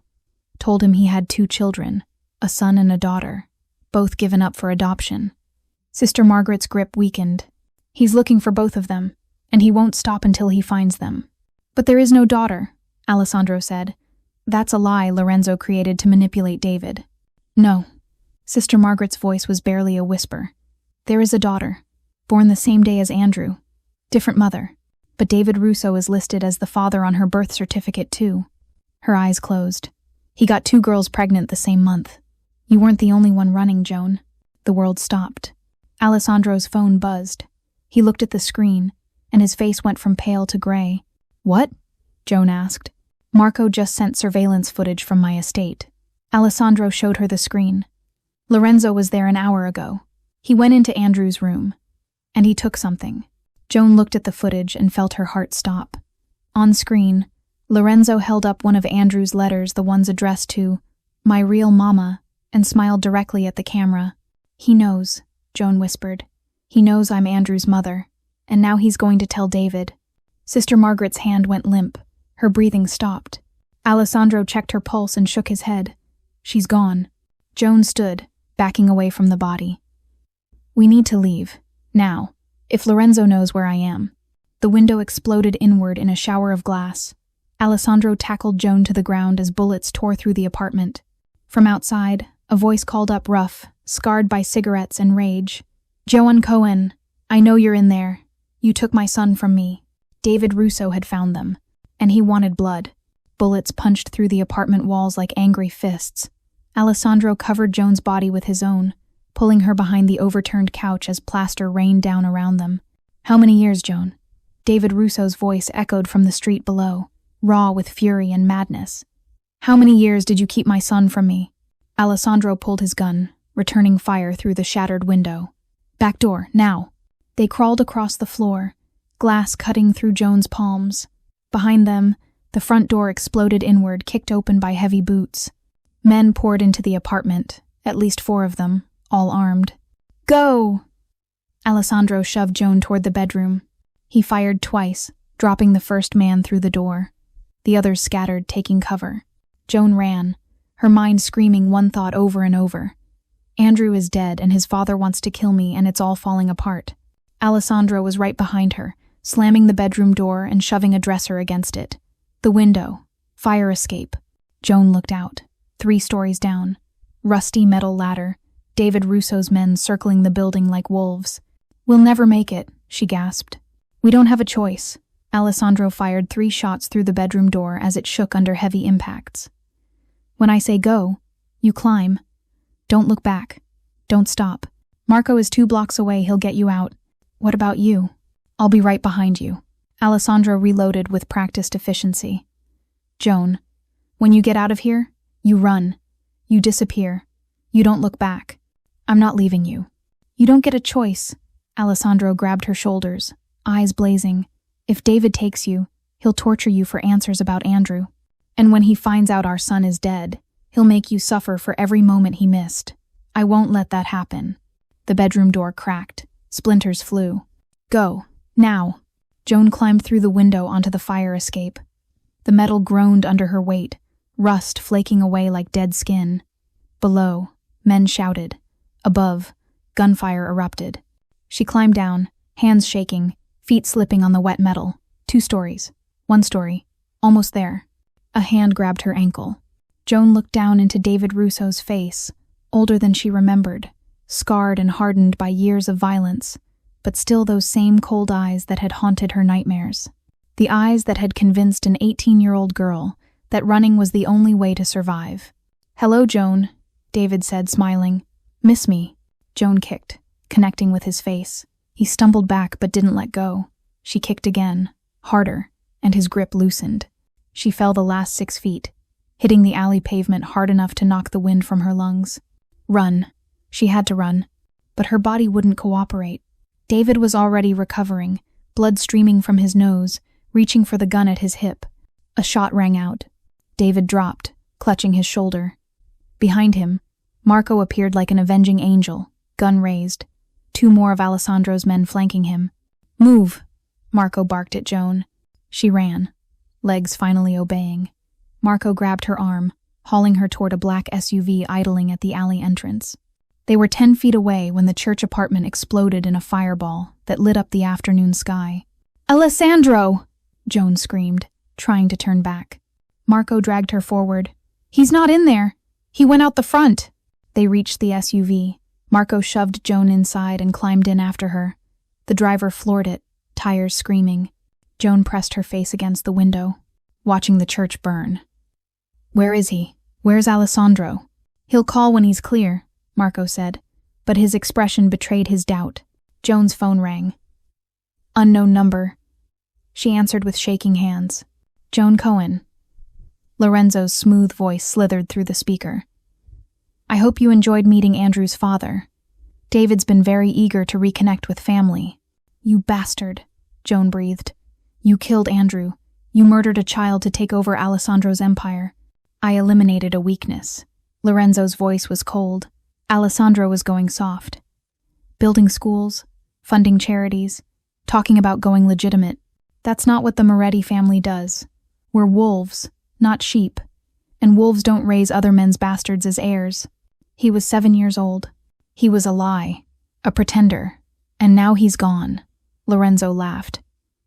told him he had 2 children, a son and a daughter, both given up for adoption. Sister Margaret's grip weakened. He's looking for both of them, and he won't stop until he finds them. But there is no daughter, Alessandro said. That's a lie Lorenzo created to manipulate David. No. Sister Margaret's voice was barely a whisper. There is a daughter, born the same day as Andrew. Different mother. But David Russo is listed as the father on her birth certificate too. Her eyes closed. He got 2 girls pregnant the same month. You weren't the only one running, Joan. The world stopped. Alessandro's phone buzzed. He looked at the screen, and his face went from pale to gray. What? Joan asked. Marco just sent surveillance footage from my estate. Alessandro showed her the screen. Lorenzo was there an hour ago. He went into Andrew's room, and he took something. Joan looked at the footage and felt her heart stop. On screen, Lorenzo held up one of Andrew's letters, the ones addressed to "My real mama," and smiled directly at the camera. He knows, Joan whispered. He knows I'm Andrew's mother, and now he's going to tell David. Sister Margaret's hand went limp. Her breathing stopped. Alessandro checked her pulse and shook his head. She's gone. Joan stood, backing away from the body. We need to leave. Now. If Lorenzo knows where I am. The window exploded inward in a shower of glass. Alessandro tackled Joan to the ground as bullets tore through the apartment. From outside, a voice called up rough, scarred by cigarettes and rage. Joan Cohen, I know you're in there. You took my son from me. David Russo had found them, and he wanted blood. Bullets punched through the apartment walls like angry fists. Alessandro covered Joan's body with his own, pulling her behind the overturned couch as plaster rained down around them. How many years, Joan? David Russo's voice echoed from the street below, raw with fury and madness. How many years did you keep my son from me? Alessandro pulled his gun, returning fire through the shattered window. Back door, now. They crawled across the floor, glass cutting through Joan's palms. Behind them, the front door exploded inward, kicked open by heavy boots. Men poured into the apartment, at least 4 of them, all armed. Go! Alessandro shoved Joan toward the bedroom. He fired twice, dropping the first man through the door. The others scattered, taking cover. Joan ran, her mind screaming one thought over and over. Andrew is dead, and his father wants to kill me, and it's all falling apart. Alessandro was right behind her, slamming the bedroom door and shoving a dresser against it. The window. Fire escape. Joan looked out. 3 stories down. Rusty metal ladder. David Russo's men circling the building like wolves. We'll never make it, she gasped. We don't have a choice. Alessandro fired 3 shots through the bedroom door as it shook under heavy impacts. When I say go, you climb. Don't look back. Don't stop. Marco is 2 blocks away, he'll get you out. What about you? I'll be right behind you. Alessandro reloaded with practiced efficiency. Joan, when you get out of here, you run. You disappear. You don't look back. I'm not leaving you. You don't get a choice. Alessandro grabbed her shoulders, eyes blazing. If David takes you, he'll torture you for answers about Andrew. And when he finds out our son is dead, he'll make you suffer for every moment he missed. I won't let that happen. The bedroom door cracked. Splinters flew. Go. Now. Joan climbed through the window onto the fire escape. The metal groaned under her weight, rust flaking away like dead skin. Below, men shouted. Above, gunfire erupted. She climbed down, hands shaking, feet slipping on the wet metal. 2 stories. 1 story. Almost there. A hand grabbed her ankle. Joan looked down into David Russo's face, older than she remembered, scarred and hardened by years of violence, but still those same cold eyes that had haunted her nightmares. The eyes that had convinced an 18-year-old girl that running was the only way to survive. Hello, Joan, David said, smiling. Miss me? Joan kicked, connecting with his face. He stumbled back but didn't let go. She kicked again, harder, and his grip loosened. She fell the last 6 feet, hitting the alley pavement hard enough to knock the wind from her lungs. Run. She had to run, but her body wouldn't cooperate. David was already recovering, blood streaming from his nose, reaching for the gun at his hip. A shot rang out. David dropped, clutching his shoulder. Behind him, Marco appeared like an avenging angel, gun raised. 2 more of Alessandro's men flanking him. Move, Marco barked at Joan. She ran, legs finally obeying. Marco grabbed her arm, hauling her toward a black SUV idling at the alley entrance. They were 10 feet away when the church apartment exploded in a fireball that lit up the afternoon sky. Alessandro! Joan screamed, trying to turn back. Marco dragged her forward. He's not in there. He went out the front. They reached the SUV. Marco shoved Joan inside and climbed in after her. The driver floored it, tires screaming. Joan pressed her face against the window, watching the church burn. Where is he? Where's Alessandro? He'll call when he's clear, Marco said, but his expression betrayed his doubt. Joan's phone rang. Unknown number. She answered with shaking hands. Joan Cohen. Lorenzo's smooth voice slithered through the speaker. I hope you enjoyed meeting Andrew's father. David's been very eager to reconnect with family. You bastard, Joan breathed. You killed Andrew. You murdered a child to take over Alessandro's empire. I eliminated a weakness. Lorenzo's voice was cold. Alessandro was going soft. Building schools, funding charities, talking about going legitimate. That's not what the Moretti family does. We're wolves, not sheep. And wolves don't raise other men's bastards as heirs. He was 7 years old. He was a lie, a pretender. And now he's gone. Lorenzo laughed.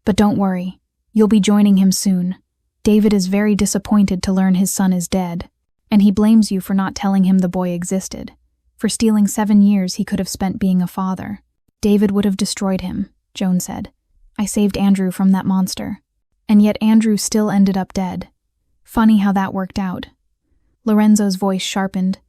But don't worry. You'll be joining him soon. David is very disappointed to learn his son is dead. And he blames you for not telling him the boy existed. For stealing 7 years he could have spent being a father. David would have destroyed him, Joan said. I saved Andrew from that monster. And yet Andrew still ended up dead. Funny how that worked out. Lorenzo's voice sharpened.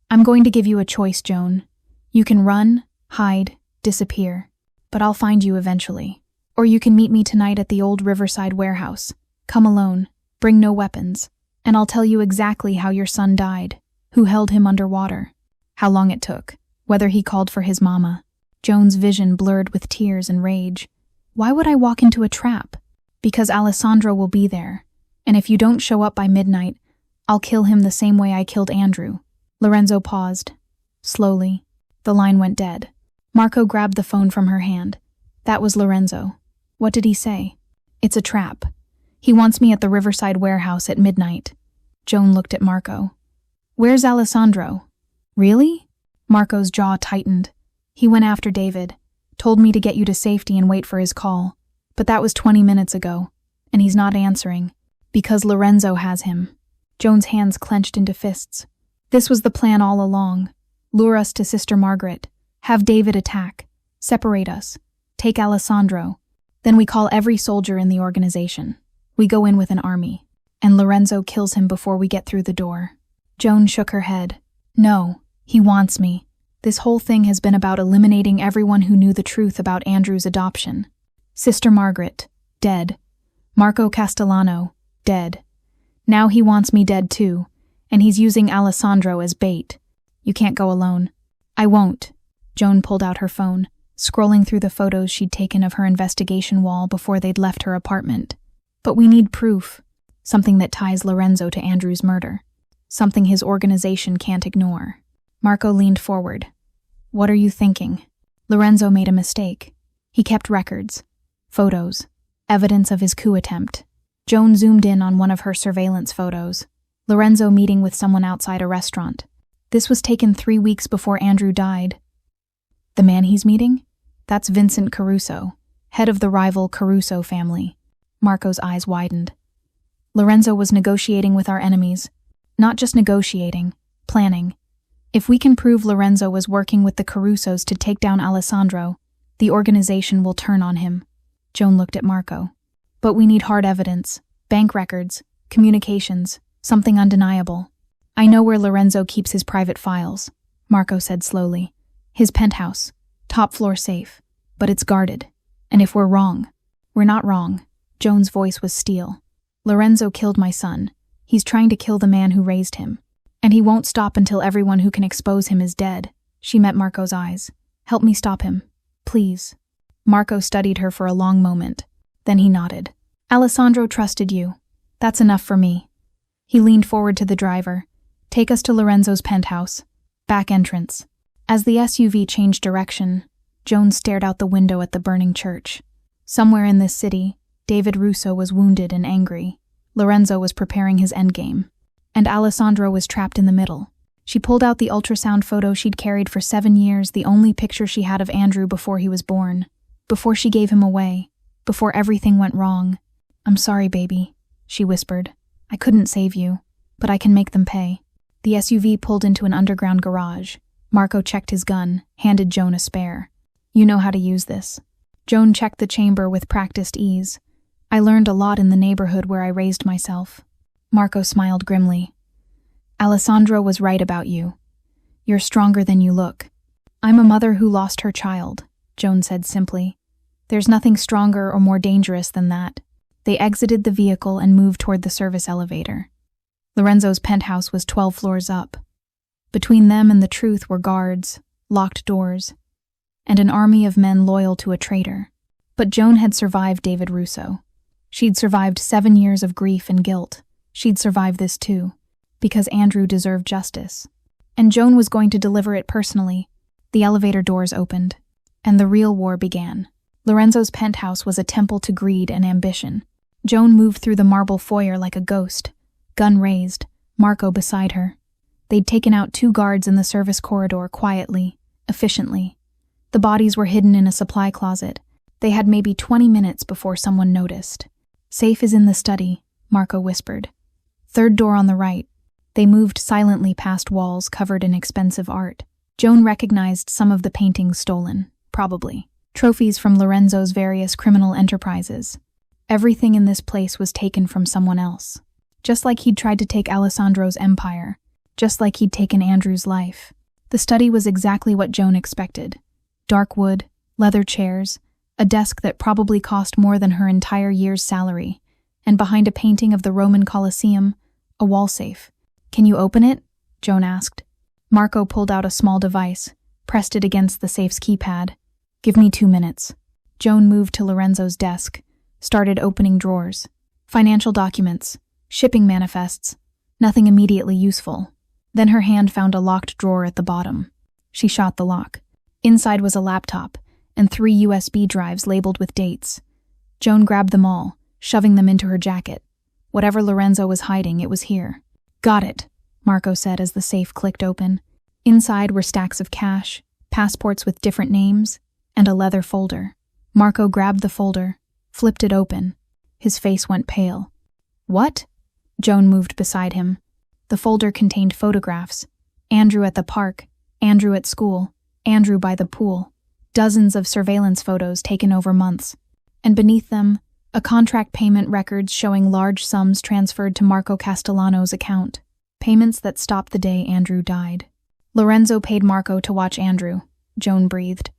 I'm going to give you a choice, Joan. You can run, hide, disappear. But I'll find you eventually. Or you can meet me tonight at the old Riverside warehouse. Come alone. Bring no weapons. And I'll tell you exactly how your son died, who held him underwater, how long it took, whether he called for his mama. Joan's vision blurred with tears and rage. Why would I walk into a trap? Because Alessandro will be there. And if you don't show up by midnight, I'll kill him the same way I killed Andrew. Lorenzo paused. Slowly, the line went dead. Marco grabbed the phone from her hand. That was Lorenzo. What did he say? It's a trap. He wants me at the Riverside warehouse at midnight. Joan looked at Marco. Where's Alessandro? Really? Marco's jaw tightened. He went after David, told me to get you to safety and wait for his call. But that was 20 minutes ago, and he's not answering. Because Lorenzo has him. Joan's hands clenched into fists. This was the plan all along. Lure us to Sister Margaret. Have David attack. Separate us. Take Alessandro. Then we call every soldier in the organization. We go in with an army. And Lorenzo kills him before we get through the door. Joan shook her head. No, he wants me. This whole thing has been about eliminating everyone who knew the truth about Andrew's adoption. Sister Margaret, dead. Marco Castellano, dead. Now he wants me dead too, and he's using Alessandro as bait. You can't go alone. I won't. Joan pulled out her phone, scrolling through the photos she'd taken of her investigation wall before they'd left her apartment. But we need proof. Something that ties Lorenzo to Andrew's murder. Something his organization can't ignore. Marco leaned forward. What are you thinking? Lorenzo made a mistake. He kept records, photos, evidence of his coup attempt. Joan zoomed in on one of her surveillance photos. Lorenzo meeting with someone outside a restaurant. This was taken 3 weeks before Andrew died. The man he's meeting? That's Vincent Caruso, head of the rival Caruso family. Marco's eyes widened. Lorenzo was negotiating with our enemies. Not just negotiating, planning. If we can prove Lorenzo was working with the Carusos to take down Alessandro, the organization will turn on him. Joan looked at Marco. But we need hard evidence, bank records, communications, something undeniable. I know where Lorenzo keeps his private files, Marco said slowly. His penthouse, top floor safe, but it's guarded. And if we're wrong, we're not wrong. Joan's voice was steel. Lorenzo killed my son. He's trying to kill the man who raised him. And he won't stop until everyone who can expose him is dead. She met Marco's eyes. Help me stop him, please. Marco studied her for a long moment. Then he nodded. Alessandro trusted you. That's enough for me. He leaned forward to the driver. Take us to Lorenzo's penthouse. Back entrance. As the SUV changed direction, Joan stared out the window at the burning church. Somewhere in this city, David Russo was wounded and angry. Lorenzo was preparing his endgame. And Alessandro was trapped in the middle. She pulled out the ultrasound photo she'd carried for 7 years, the only picture she had of Andrew before he was born. Before she gave him away. Before everything went wrong. I'm sorry, baby, she whispered. I couldn't save you, but I can make them pay. The SUV pulled into an underground garage. Marco checked his gun, handed Joan a spare. You know how to use this. Joan checked the chamber with practiced ease. I learned a lot in the neighborhood where I raised myself. Marco smiled grimly. Alessandro was right about you. You're stronger than you look. I'm a mother who lost her child, Joan said simply. There's nothing stronger or more dangerous than that. They exited the vehicle and moved toward the service elevator. Lorenzo's penthouse was 12 floors up. Between them and the truth were guards, locked doors, and an army of men loyal to a traitor. But Joan had survived David Russo. She'd survived 7 years of grief and guilt. She'd survive this too, because Andrew deserved justice. And Joan was going to deliver it personally. The elevator doors opened, and the real war began. Lorenzo's penthouse was a temple to greed and ambition. Joan moved through the marble foyer like a ghost, gun raised, Marco beside her. They'd taken out 2 guards in the service corridor quietly, efficiently. The bodies were hidden in a supply closet. They had maybe 20 minutes before someone noticed. Safe is in the study, Marco whispered. 3rd door on the right. They moved silently past walls covered in expensive art. Joan recognized some of the paintings stolen, probably. Trophies from Lorenzo's various criminal enterprises. Everything in this place was taken from someone else. Just like he'd tried to take Alessandro's empire. Just like he'd taken Andrew's life. The study was exactly what Joan expected. Dark wood, leather chairs, a desk that probably cost more than her entire year's salary, and behind a painting of the Roman Colosseum, a wall safe. Can you open it? Joan asked. Marco pulled out a small device, pressed it against the safe's keypad. Give me 2 minutes. Joan moved to Lorenzo's desk, started opening drawers. Financial documents, shipping manifests, nothing immediately useful. Then her hand found a locked drawer at the bottom. She shot the lock. Inside was a laptop, and 3 USB drives labeled with dates. Joan grabbed them all, shoving them into her jacket. Whatever Lorenzo was hiding, it was here. Got it, Marco said as the safe clicked open. Inside were stacks of cash, passports with different names, and a leather folder. Marco grabbed the folder, flipped it open. His face went pale. What? Joan moved beside him. The folder contained photographs. Andrew at the park, Andrew at school, Andrew by the pool. Dozens of surveillance photos taken over months. And beneath them, a contract payment records showing large sums transferred to Marco Castellano's account. Payments that stopped the day Andrew died. Lorenzo paid Marco to watch Andrew, Joan breathed.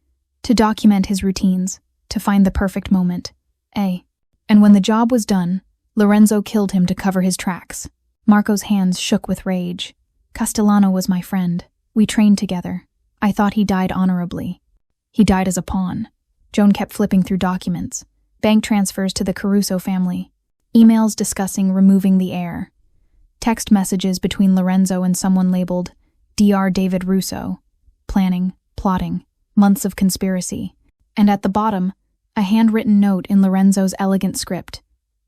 To document his routines, to find the perfect moment. And when the job was done, Lorenzo killed him to cover his tracks. Marco's hands shook with rage. Castellano was my friend. We trained together. I thought he died honorably. He died as a pawn. Joan kept flipping through documents. Bank transfers to the Caruso family. Emails discussing removing the heir. Text messages between Lorenzo and someone labeled Dr. David Russo. Planning, plotting, months of conspiracy. And at the bottom, a handwritten note in Lorenzo's elegant script.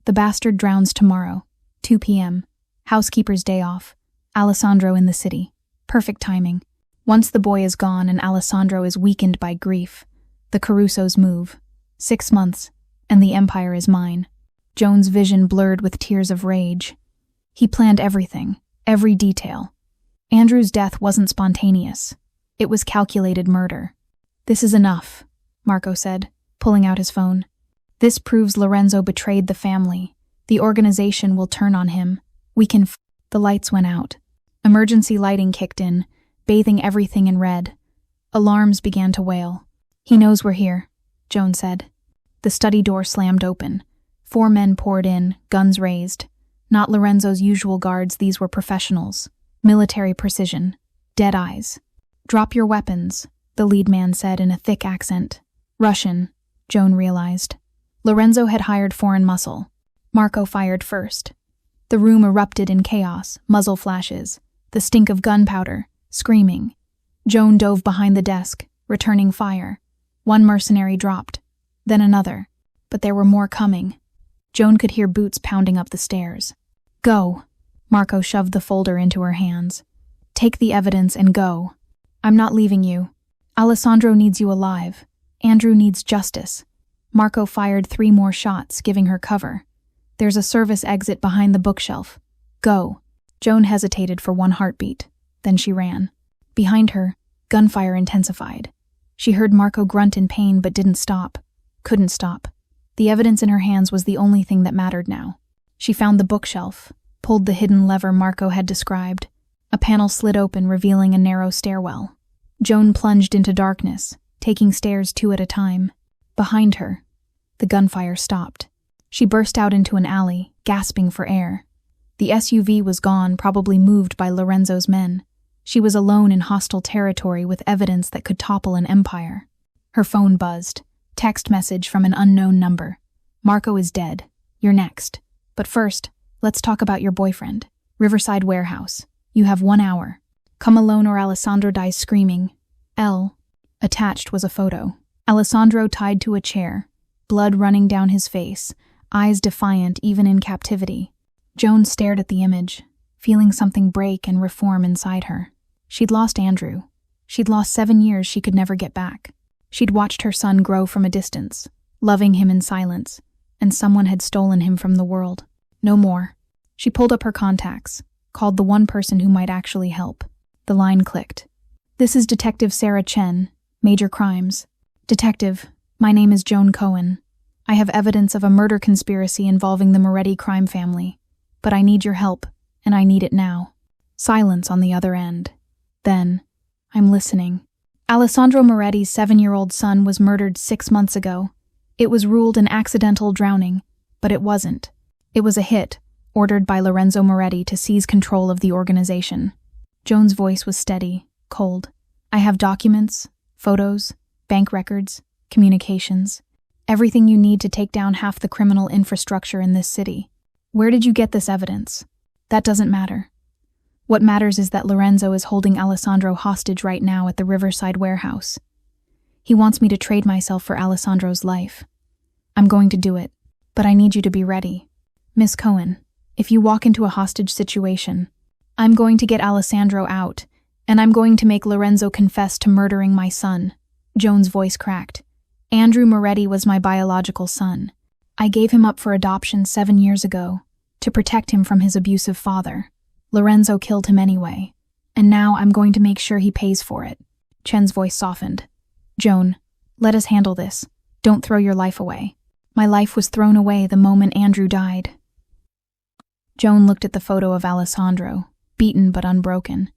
The bastard drowns tomorrow, 2 p.m. Housekeeper's day off. Alessandro in the city. Perfect timing. Once the boy is gone and Alessandro is weakened by grief, the Carusos move. 6 months, and the empire is mine. Joan's vision blurred with tears of rage. He planned everything, every detail. Andrew's death wasn't spontaneous. It was calculated murder. This is enough, Marco said, pulling out his phone. This proves Lorenzo betrayed the family. The organization will turn on him. We can The lights went out. Emergency lighting kicked in, bathing everything in red. Alarms began to wail. He knows we're here, Joan said. The study door slammed open. 4 men poured in, guns raised. Not Lorenzo's usual guards, these were professionals. Military precision. Dead eyes. Drop your weapons, the lead man said in a thick accent. Russian, Joan realized. Lorenzo had hired foreign muscle. Marco fired first. The room erupted in chaos, muzzle flashes, the stink of gunpowder, screaming. Joan dove behind the desk, returning fire. 1 mercenary dropped, then another, but there were more coming. Joan could hear boots pounding up the stairs. Go. Marco shoved the folder into her hands. Take the evidence and go. I'm not leaving you. Alessandro needs you alive. Andrew needs justice. Marco fired 3 more shots, giving her cover. There's a service exit behind the bookshelf. Go. Joan hesitated for 1 heartbeat. Then she ran. Behind her, gunfire intensified. She heard Marco grunt in pain but didn't stop. Couldn't stop. The evidence in her hands was the only thing that mattered now. She found the bookshelf, pulled the hidden lever Marco had described. A panel slid open, revealing a narrow stairwell. Joan plunged into darkness, taking stairs 2 at a time. Behind her, the gunfire stopped. She burst out into an alley, gasping for air. The SUV was gone, probably moved by Lorenzo's men. She was alone in hostile territory with evidence that could topple an empire. Her phone buzzed. Text message from an unknown number. Marco is dead. You're next. But first, let's talk about your boyfriend. Riverside Warehouse. You have 1 hour. Come alone or Alessandro dies screaming. L. Attached was a photo. Alessandro tied to a chair, blood running down his face, eyes defiant even in captivity. Joan stared at the image, feeling something break and reform inside her. She'd lost Andrew. She'd lost 7 years she could never get back. She'd watched her son grow from a distance, loving him in silence, and someone had stolen him from the world. No more. She pulled up her contacts, called the one person who might actually help. The line clicked. This is Detective Sarah Chen, Major Crimes. Detective, my name is Joan Cohen. I have evidence of a murder conspiracy involving the Moretti crime family, but I need your help, and I need it now. Silence on the other end. Then, I'm listening. Alessandro Moretti's 7-year-old son was murdered 6 months ago. It was ruled an accidental drowning, but it wasn't. It was a hit, ordered by Lorenzo Moretti to seize control of the organization. Joan's voice was steady, cold. I have documents, photos, bank records, communications, everything you need to take down half the criminal infrastructure in this city. Where did you get this evidence? That doesn't matter. What matters is that Lorenzo is holding Alessandro hostage right now at the Riverside Warehouse. He wants me to trade myself for Alessandro's life. I'm going to do it, but I need you to be ready. Miss Cohen, if you walk into a hostage situation, I'm going to get Alessandro out, and I'm going to make Lorenzo confess to murdering my son. Joan's voice cracked. Andrew Moretti was my biological son. I gave him up for adoption 7 years ago, to protect him from his abusive father. Lorenzo killed him anyway, and now I'm going to make sure he pays for it. Chen's voice softened. Joan, let us handle this. Don't throw your life away. My life was thrown away the moment Andrew died. Joan looked at the photo of Alessandro, beaten but unbroken.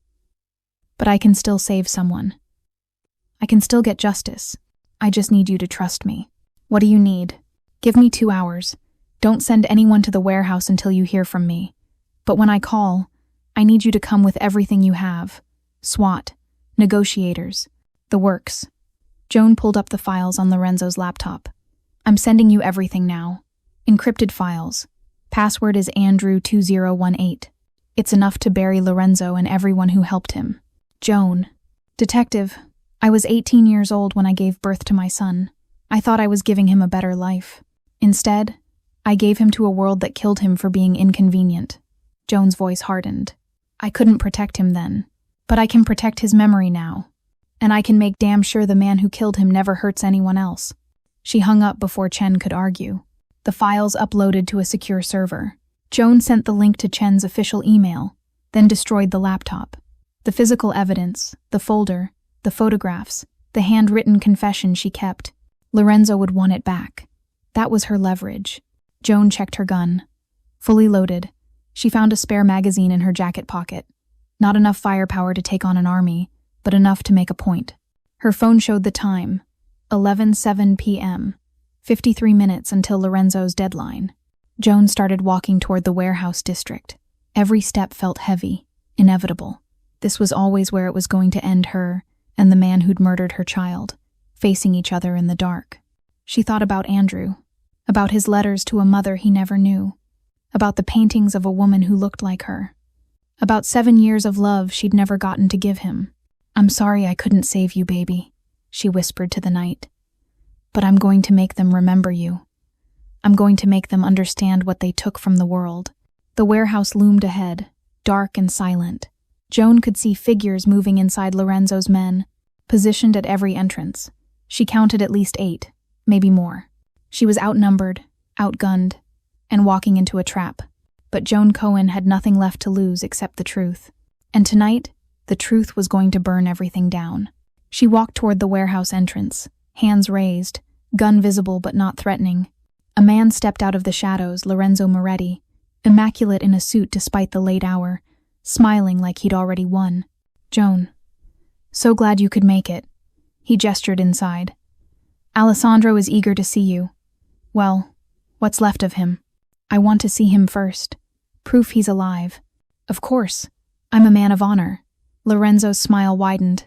But I can still save someone. I can still get justice. I just need you to trust me. What do you need? Give me 2 hours. Don't send anyone to the warehouse until you hear from me. But when I call, I need you to come with everything you have. SWAT, negotiators, the works. Joan pulled up the files on Lorenzo's laptop. I'm sending you everything now. Encrypted files. Password is Andrew2018. It's enough to bury Lorenzo and everyone who helped him. Joan. Detective, I was 18 years old when I gave birth to my son. I thought I was giving him a better life. Instead, I gave him to a world that killed him for being inconvenient. Joan's voice hardened. I couldn't protect him then, but I can protect his memory now. And I can make damn sure the man who killed him never hurts anyone else. She hung up before Chen could argue. The files uploaded to a secure server. Joan sent the link to Chen's official email, then destroyed the laptop. The physical evidence, the folder, the photographs, the handwritten confession she kept. Lorenzo would want it back. That was her leverage. Joan checked her gun. Fully loaded. She found a spare magazine in her jacket pocket. Not enough firepower to take on an army, but enough to make a point. Her phone showed the time, 11:07 p.m., 53 minutes until Lorenzo's deadline. Joan started walking toward the warehouse district. Every step felt heavy, inevitable. This was always where it was going to end, her and the man who'd murdered her child, facing each other in the dark. She thought about Andrew, about his letters to a mother he never knew, about the paintings of a woman who looked like her, about 7 years of love she'd never gotten to give him. I'm sorry I couldn't save you, baby, she whispered to the night. But I'm going to make them remember you. I'm going to make them understand what they took from the world. The warehouse loomed ahead, dark and silent. Joan could see figures moving inside Lorenzo's men, positioned at every entrance. She counted at least 8, maybe more. She was outnumbered, outgunned, and walking into a trap. But Joan Cohen had nothing left to lose except the truth. And tonight, the truth was going to burn everything down. She walked toward the warehouse entrance, hands raised, gun visible but not threatening. A man stepped out of the shadows, Lorenzo Moretti, immaculate in a suit despite the late hour, smiling like he'd already won. "Joan, so glad you could make it." He gestured inside. "Alessandro is eager to see you. Well, what's left of him. I want to see him first. Proof he's alive." "Of course. I'm a man of honor." Lorenzo's smile widened.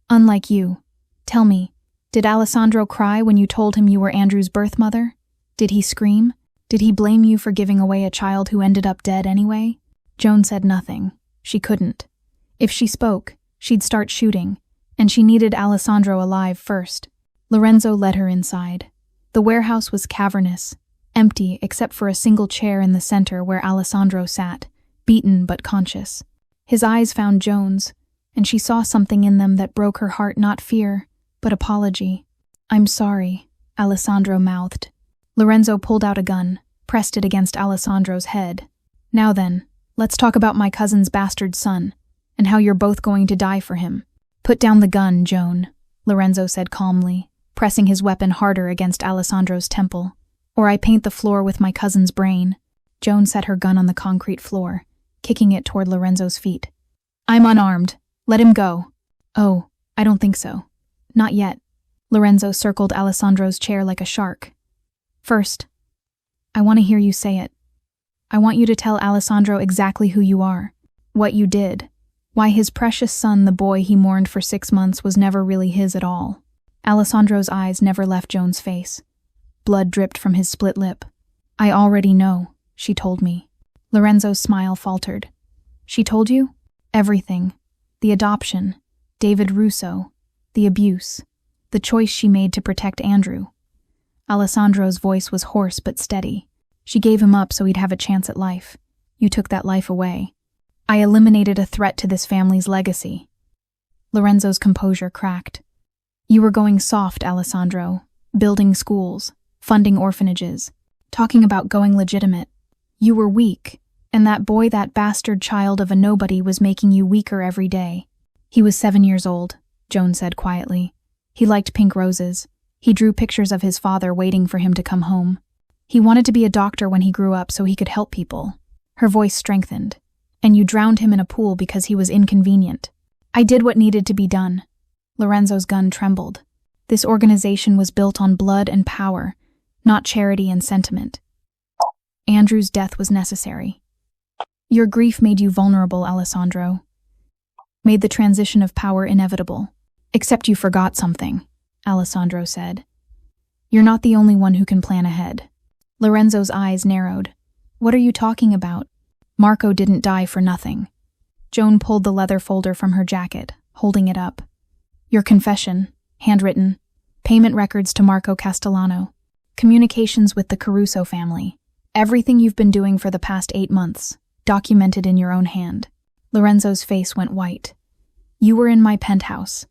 "Unlike you. Tell me, did Alessandro cry when you told him you were Andrew's birth mother? Did he scream? Did he blame you for giving away a child who ended up dead anyway?" Joan said nothing. She couldn't. If she spoke, she'd start shooting, and she needed Alessandro alive first. Lorenzo led her inside. The warehouse was cavernous, empty except for a single chair in the center where Alessandro sat, beaten but conscious. His eyes found Joan's, and she saw something in them that broke her heart, not fear, but apology. "I'm sorry," Alessandro mouthed. Lorenzo pulled out a gun, pressed it against Alessandro's head. "Now then, let's talk about my cousin's bastard son, and how you're both going to die for him." "Put down the gun, Joan," Lorenzo said calmly, pressing his weapon harder against Alessandro's temple. "Or I paint the floor with my cousin's brain." Joan set her gun on the concrete floor, kicking it toward Lorenzo's feet. "I'm unarmed. Let him go." "Oh, I don't think so. Not yet." Lorenzo circled Alessandro's chair like a shark. "First, I want to hear you say it. I want you to tell Alessandro exactly who you are, what you did, why his precious son, the boy he mourned for 6 months, was never really his at all." Alessandro's eyes never left Joan's face. Blood dripped from his split lip. "I already know," she told me. Lorenzo's smile faltered. "She told you?" "Everything. The adoption, David Russo, the abuse, the choice she made to protect Andrew." Alessandro's voice was hoarse but steady. "She gave him up so he'd have a chance at life. You took that life away. I eliminated a threat to this family's legacy." Lorenzo's composure cracked. "You were going soft, Alessandro, building schools, funding orphanages, talking about going legitimate. You were weak, and that boy, that bastard child of a nobody, was making you weaker every day." "He was 7 years old," Joan said quietly. "He liked pink roses. He drew pictures of his father waiting for him to come home. He wanted to be a doctor when he grew up so he could help people." Her voice strengthened. "And you drowned him in a pool because he was inconvenient." "I did what needed to be done." Lorenzo's gun trembled. "This organization was built on blood and power, not charity and sentiment. Andrew's death was necessary. Your grief made you vulnerable, Alessandro. Made the transition of power inevitable. Except you forgot something," Alessandro said. "You're not the only one who can plan ahead." Lorenzo's eyes narrowed. "What are you talking about? Marco didn't die for nothing." Joan pulled the leather folder from her jacket, holding it up. "Your confession, handwritten, payment records to Marco Castellano, communications with the Caruso family, everything you've been doing for the past 8 months, documented in your own hand." Lorenzo's face went white. "You were in my penthouse.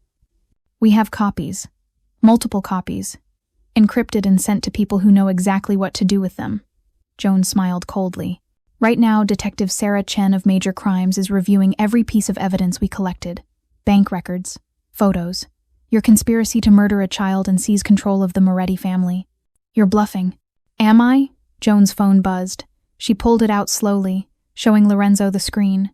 We have copies, multiple copies, encrypted and sent to people who know exactly what to do with them." Joan smiled coldly. "Right now, Detective Sarah Chen of Major Crimes is reviewing every piece of evidence we collected. Bank records, photos, your conspiracy to murder a child and seize control of the Moretti family." "You're bluffing." "Am I?" Joan's phone buzzed. She pulled it out slowly, showing Lorenzo the screen.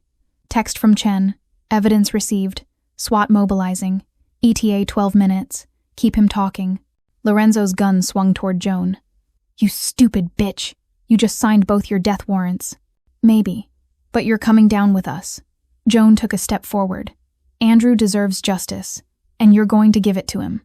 Text from Chen. Evidence received. SWAT mobilizing. ETA 12 minutes. Keep him talking. Lorenzo's gun swung toward Joan. "You stupid bitch. You just signed both your death warrants." "Maybe. But you're coming down with us." Joan took a step forward. "Andrew deserves justice, and you're going to give it to him.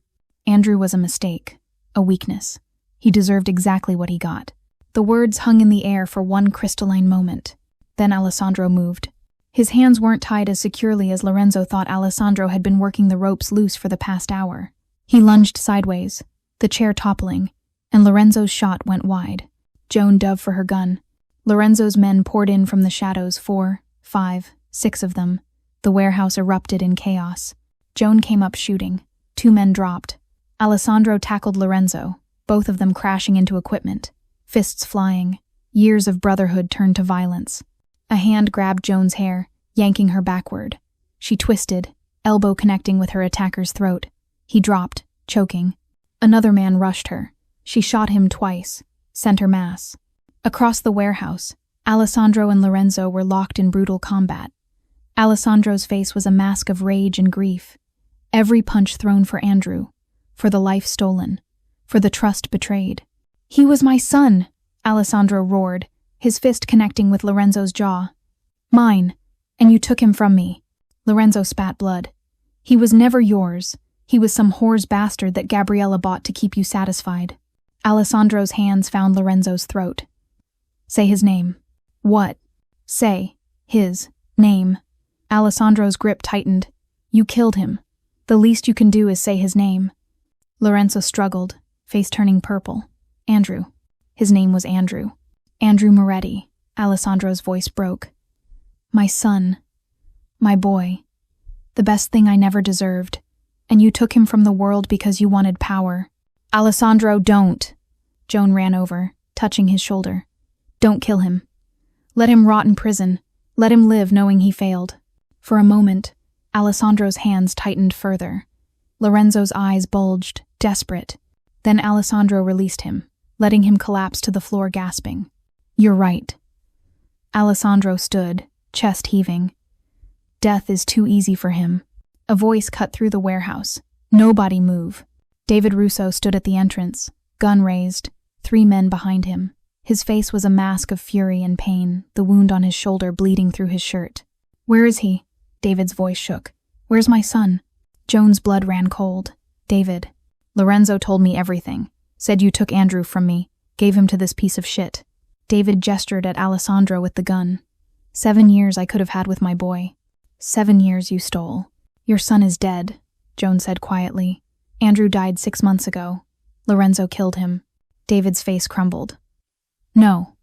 Andrew was a mistake, a weakness. He deserved exactly what he got." The words hung in the air for one crystalline moment. Then Alessandro moved. His hands weren't tied as securely as Lorenzo thought. Alessandro had been working the ropes loose for the past hour. He lunged sideways, the chair toppling, and Lorenzo's shot went wide. Joan dove for her gun. Lorenzo's men poured in from the shadows, 4, 5, 6 of them. The warehouse erupted in chaos. Joan came up shooting. 2 men dropped. Alessandro tackled Lorenzo, both of them crashing into equipment. Fists flying. Years of brotherhood turned to violence. A hand grabbed Joan's hair, yanking her backward. She twisted, elbow connecting with her attacker's throat. He dropped, choking. Another man rushed her. She shot him twice, Center Mass. Across the warehouse, Alessandro and Lorenzo were locked in brutal combat. Alessandro's face was a mask of rage and grief. Every punch thrown for Andrew, for the life stolen, for the trust betrayed. "He was my son," Alessandro roared, his fist connecting with Lorenzo's jaw. "Mine, and you took him from me." Lorenzo spat blood. "He was never yours. He was some whore's bastard that Gabriella bought to keep you satisfied." Alessandro's hands found Lorenzo's throat. "Say his name." "What?" "Say his name." Alessandro's grip tightened. "You killed him. The least you can do is say his name." Lorenzo struggled, face turning purple. "Andrew." His name was Andrew. "Andrew Moretti." Alessandro's voice broke. "My son. My boy. The best thing I never deserved. And you took him from the world because you wanted power." "Alessandro, don't." Joan ran over, touching his shoulder. "Don't kill him. Let him rot in prison. Let him live knowing he failed." For a moment, Alessandro's hands tightened further. Lorenzo's eyes bulged, desperate. Then Alessandro released him, letting him collapse to the floor gasping. "You're right." Alessandro stood, chest heaving. "Death is too easy for him." A voice cut through the warehouse. "Nobody move." David Russo stood at the entrance, gun raised, 3 men behind him. His face was a mask of fury and pain, the wound on his shoulder bleeding through his shirt. "Where is he?" David's voice shook. "Where's my son?" Joan's blood ran cold. "David. Lorenzo told me everything. Said you took Andrew from me, gave him to this piece of shit." David gestured at Alessandro with the gun. 7 years I could have had with my boy. 7 years you stole. Your son is dead," Joan said quietly. "Andrew died 6 months ago. Lorenzo killed him." David's face crumbled. No,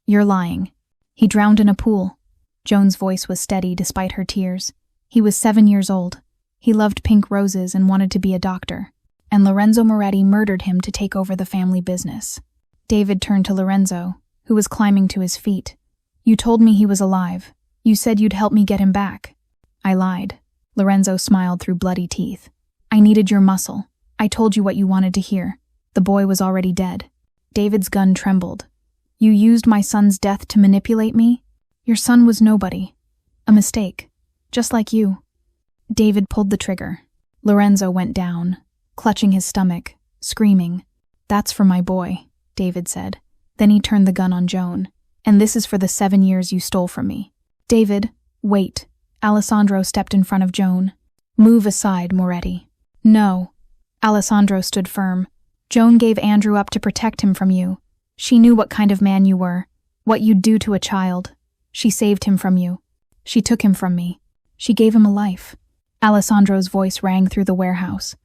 you're lying. He drowned in a pool." Joan's voice was steady despite her tears. "He was 7 years old. He loved pink roses and wanted to be a doctor. And Lorenzo Moretti murdered him to take over the family business." David turned to Lorenzo, who was climbing to his feet. "You told me he was alive. You said you'd help me get him back." "I lied." Lorenzo smiled through bloody teeth. "I needed your muscle. I told you what you wanted to hear. The boy was already dead." David's gun trembled. "You used my son's death to manipulate me? Your son was nobody. A mistake. Just like you." David pulled the trigger. Lorenzo went down, clutching his stomach, screaming. "That's for my boy," David said. Then he turned the gun on Joan. "And this is for the 7 years you stole from me." "David, wait." Alessandro stepped in front of Joan. "Move aside, Moretti." "No." Alessandro stood firm. "Joan gave Andrew up to protect him from you. She knew what kind of man you were, what you'd do to a child. She saved him from you. She took him from me. She gave him a life." Alessandro's voice rang through the warehouse.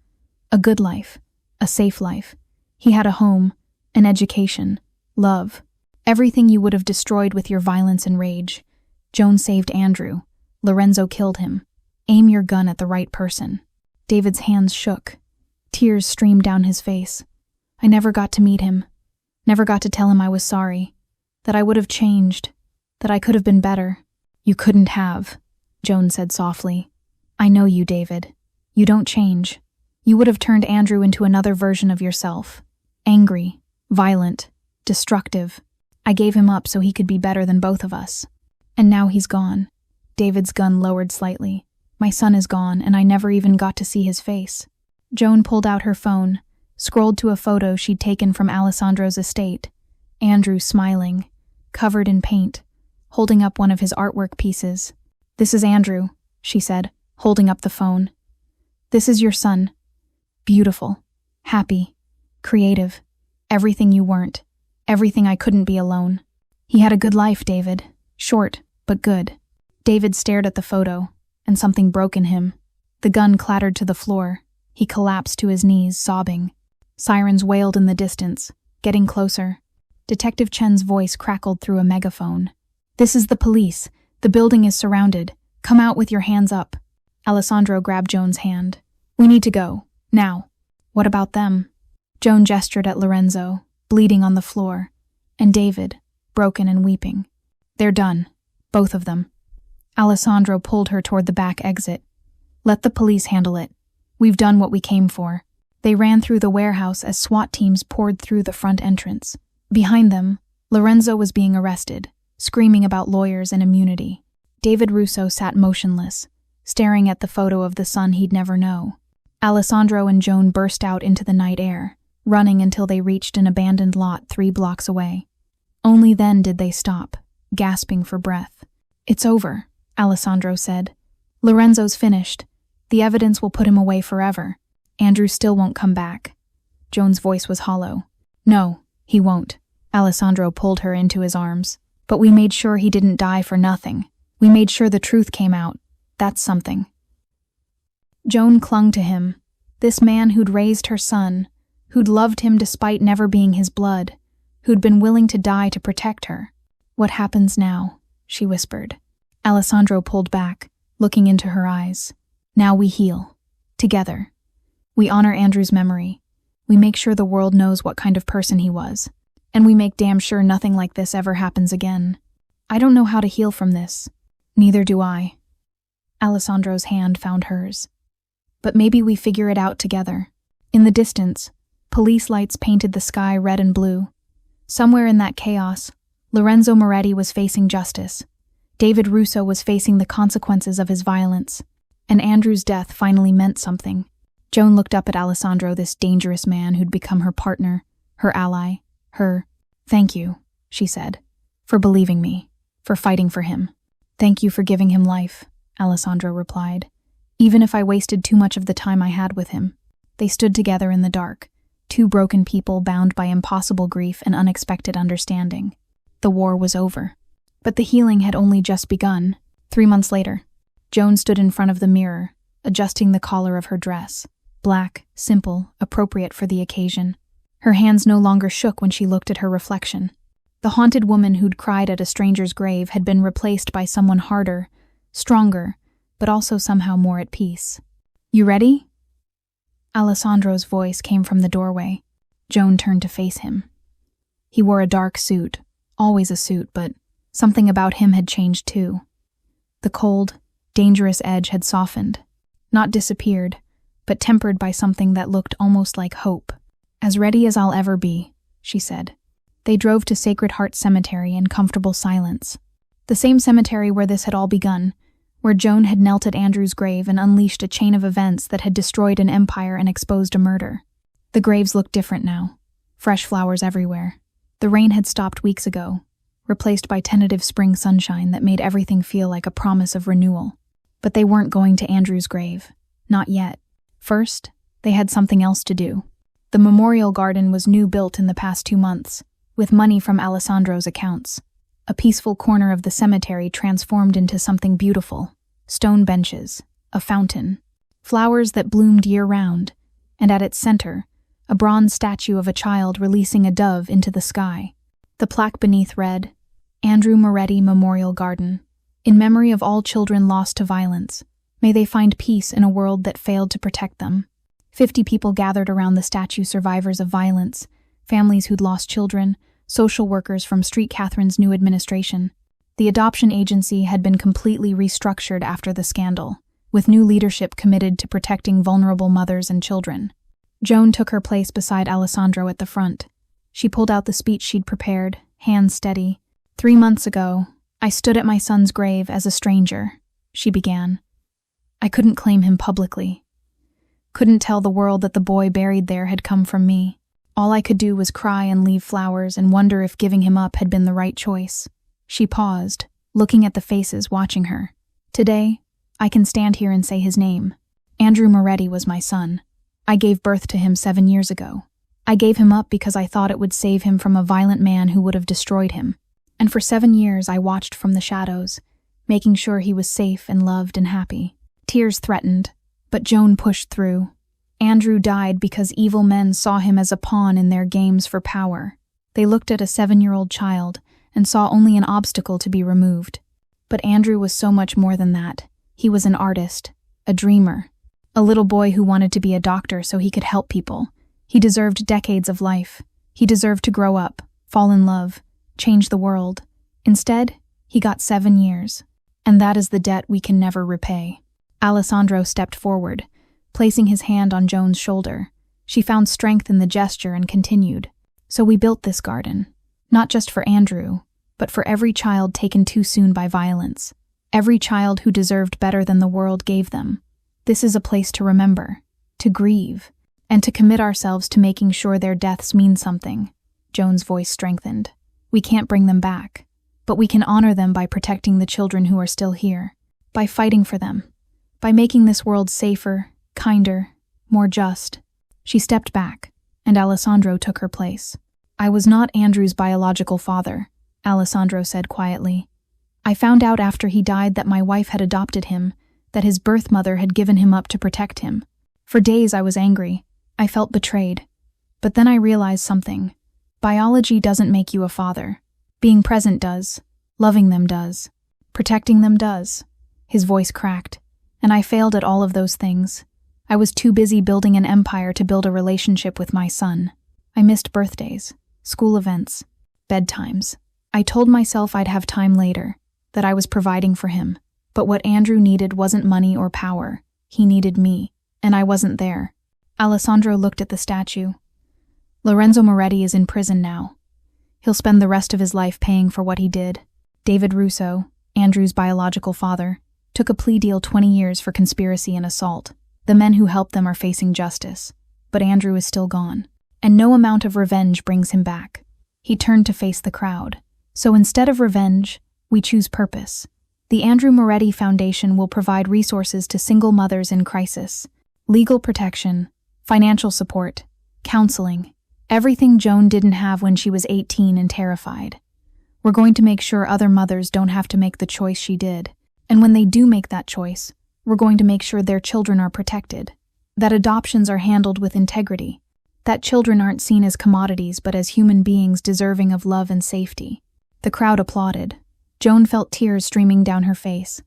"A good life. A safe life. He had a home, an education, love. Everything you would have destroyed with your violence and rage. Joan saved Andrew. Lorenzo killed him. Aim your gun at the right person." David's hands shook. Tears streamed down his face. "I never got to meet him. Never got to tell him I was sorry. That I would have changed. That I could have been better." "You couldn't have," Joan said softly. "I know you, David. You don't change. You would have turned Andrew into another version of yourself. Angry, violent, destructive. I gave him up so he could be better than both of us. And now he's gone." David's gun lowered slightly. "My son is gone, and I never even got to see his face." Joan pulled out her phone, scrolled to a photo she'd taken from Alessandro's estate. Andrew smiling, covered in paint, holding up one of his artwork pieces. "This is Andrew," she said, holding up the phone. "This is your son. Beautiful, happy, creative, everything you weren't, everything I couldn't be alone. He had a good life, David. Short, but good." David stared at the photo, and something broke in him. The gun clattered to the floor. He collapsed to his knees, sobbing. Sirens wailed in the distance, getting closer. Detective Chen's voice crackled through a megaphone. "This is the police. The building is surrounded. Come out with your hands up." Alessandro grabbed Joan's hand. "We need to go. Now." "What about them?" Joan gestured at Lorenzo, bleeding on the floor, and David, broken and weeping. "They're done. Both of them." Alessandro pulled her toward the back exit. "Let the police handle it. We've done what we came for. They ran through the warehouse as SWAT teams poured through the front entrance. Behind them, Lorenzo was being arrested, screaming about lawyers and immunity. David Russo sat motionless, staring at the photo of the son he'd never know. Alessandro and Joan burst out into the night air, running until they reached an abandoned lot 3 blocks away. Only then did they stop, gasping for breath. "It's over," Alessandro said. "Lorenzo's finished. The evidence will put him away forever. Andrew still won't come back." Joan's voice was hollow. "No, he won't." Alessandro pulled her into his arms. "But we made sure he didn't die for nothing. We made sure the truth came out. That's something." Joan clung to him. This man who'd raised her son, who'd loved him despite never being his blood, who'd been willing to die to protect her. "What happens now?" she whispered. Alessandro pulled back, looking into her eyes. "Now we heal. Together. We honor Andrew's memory. We make sure the world knows what kind of person he was. And we make damn sure nothing like this ever happens again. I don't know how to heal from this. Neither do I." Alessandro's hand found hers. "But maybe we figure it out together." In the distance, police lights painted the sky red and blue. Somewhere in that chaos, Lorenzo Moretti was facing justice. David Russo was facing the consequences of his violence. And Andrew's death finally meant something. Joan looked up at Alessandro, this dangerous man who'd become her partner, her ally, "Thank you," she said, "for believing me, for fighting for him." "Thank you for giving him life," Alessandro replied, "even if I wasted too much of the time I had with him." They stood together in the dark, 2 broken people bound by impossible grief and unexpected understanding. The war was over. But the healing had only just begun. 3 months later, Joan stood in front of the mirror, adjusting the collar of her dress. Black, simple, appropriate for the occasion. Her hands no longer shook when she looked at her reflection. The haunted woman who'd cried at a stranger's grave had been replaced by someone harder, stronger, but also somehow more at peace. "You ready?" Alessandro's voice came from the doorway. Joan turned to face him. He wore a dark suit, always a suit, but something about him had changed too. The cold, dangerous edge had softened, not disappeared, but tempered by something that looked almost like hope. "As ready as I'll ever be," she said. They drove to Sacred Heart Cemetery in comfortable silence. The same cemetery where this had all begun, where Joan had knelt at Andrew's grave and unleashed a chain of events that had destroyed an empire and exposed a murder. The graves looked different now. Fresh flowers everywhere. The rain had stopped weeks ago, replaced by tentative spring sunshine that made everything feel like a promise of renewal. But they weren't going to Andrew's grave. Not yet. First, they had something else to do. The memorial garden was new built in the past 2 months, with money from Alessandro's accounts. A peaceful corner of the cemetery transformed into something beautiful. Stone benches, a fountain, flowers that bloomed year-round, and at its center, a bronze statue of a child releasing a dove into the sky. The plaque beneath read, "Andrew Moretti Memorial Garden. In memory of all children lost to violence, may they find peace in a world that failed to protect them." 50 people gathered around the statue, survivors of violence, families who'd lost children, social workers from Street Catherine's new administration. The adoption agency had been completely restructured after the scandal, with new leadership committed to protecting vulnerable mothers and children. Joan took her place beside Alessandro at the front. She pulled out the speech she'd prepared, hands steady. "3 months ago, I stood at my son's grave as a stranger," she began. "I couldn't claim him publicly. Couldn't tell the world that the boy buried there had come from me. All I could do was cry and leave flowers and wonder if giving him up had been the right choice." She paused, looking at the faces watching her. "Today, I can stand here and say his name. Andrew Moretti was my son. I gave birth to him 7 years ago. I gave him up because I thought it would save him from a violent man who would have destroyed him. And for 7 years I watched from the shadows, making sure he was safe and loved and happy." Tears threatened, but Joan pushed through. Andrew died because evil men saw him as a pawn in their games for power. They looked at a 7-year-old child and saw only an obstacle to be removed. But Andrew was so much more than that. He was an artist, a dreamer, a little boy who wanted to be a doctor so he could help people. He deserved decades of life. He deserved to grow up, fall in love, change the world. Instead, he got 7 years. And that is the debt we can never repay. Alessandro stepped forward, placing his hand on Joan's shoulder. She found strength in the gesture and continued. So we built this garden, not just for Andrew, but for every child taken too soon by violence. Every child who deserved better than the world gave them. This is a place to remember, to grieve, and to commit ourselves to making sure their deaths mean something. Joan's voice strengthened. We can't bring them back, but we can honor them by protecting the children who are still here, by fighting for them, by making this world safer, kinder, more just. She stepped back, and Alessandro took her place. I was not Andrew's biological father, Alessandro said quietly. I found out after he died that my wife had adopted him, that his birth mother had given him up to protect him. For days I was angry. I felt betrayed. But then I realized something. Biology doesn't make you a father. Being present does. Loving them does. Protecting them does. His voice cracked. And I failed at all of those things. I was too busy building an empire to build a relationship with my son. I missed birthdays, school events, bedtimes. I told myself I'd have time later, that I was providing for him. But what Andrew needed wasn't money or power. He needed me, and I wasn't there. Alessandro looked at the statue. Lorenzo Moretti is in prison now. He'll spend the rest of his life paying for what he did. David Russo, Andrew's biological father, took a plea deal 20 years for conspiracy and assault. The men who helped them are facing justice. But Andrew is still gone, and no amount of revenge brings him back. He turned to face the crowd. So instead of revenge, we choose purpose. The Andrew Moretti Foundation will provide resources to single mothers in crisis, legal protection, financial support, counseling, everything Joan didn't have when she was 18 and terrified. We're going to make sure other mothers don't have to make the choice she did, and when they do make that choice, we're going to make sure their children are protected, that adoptions are handled with integrity, that children aren't seen as commodities but as human beings deserving of love and safety. The crowd applauded. Joan felt tears streaming down her face,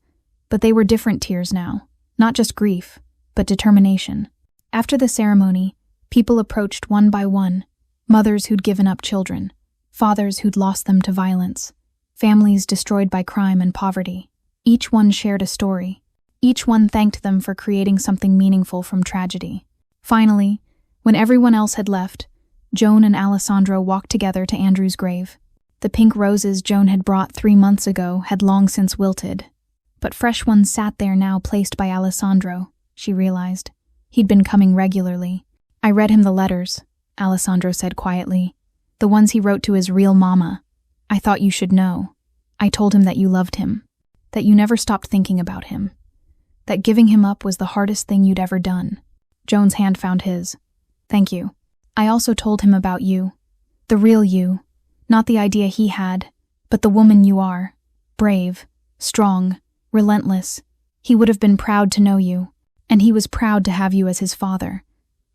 but they were different tears now, not just grief, but determination. After the ceremony, people approached one by one, mothers who'd given up children, fathers who'd lost them to violence, families destroyed by crime and poverty. Each one shared a story. Each one thanked them for creating something meaningful from tragedy. Finally, when everyone else had left, Joan and Alessandro walked together to Andrew's grave. The pink roses Joan had brought 3 months ago had long since wilted, but fresh ones sat there now placed by Alessandro, she realized. He'd been coming regularly. I read him the letters, Alessandro said quietly. The ones he wrote to his real mama. I thought you should know. I told him that you loved him, that you never stopped thinking about him, that giving him up was the hardest thing you'd ever done. Joan's hand found his. Thank you. I also told him about you, the real you. Not the idea he had, but the woman you are. Brave, strong, relentless. He would have been proud to know you, and he was proud to have you as his father.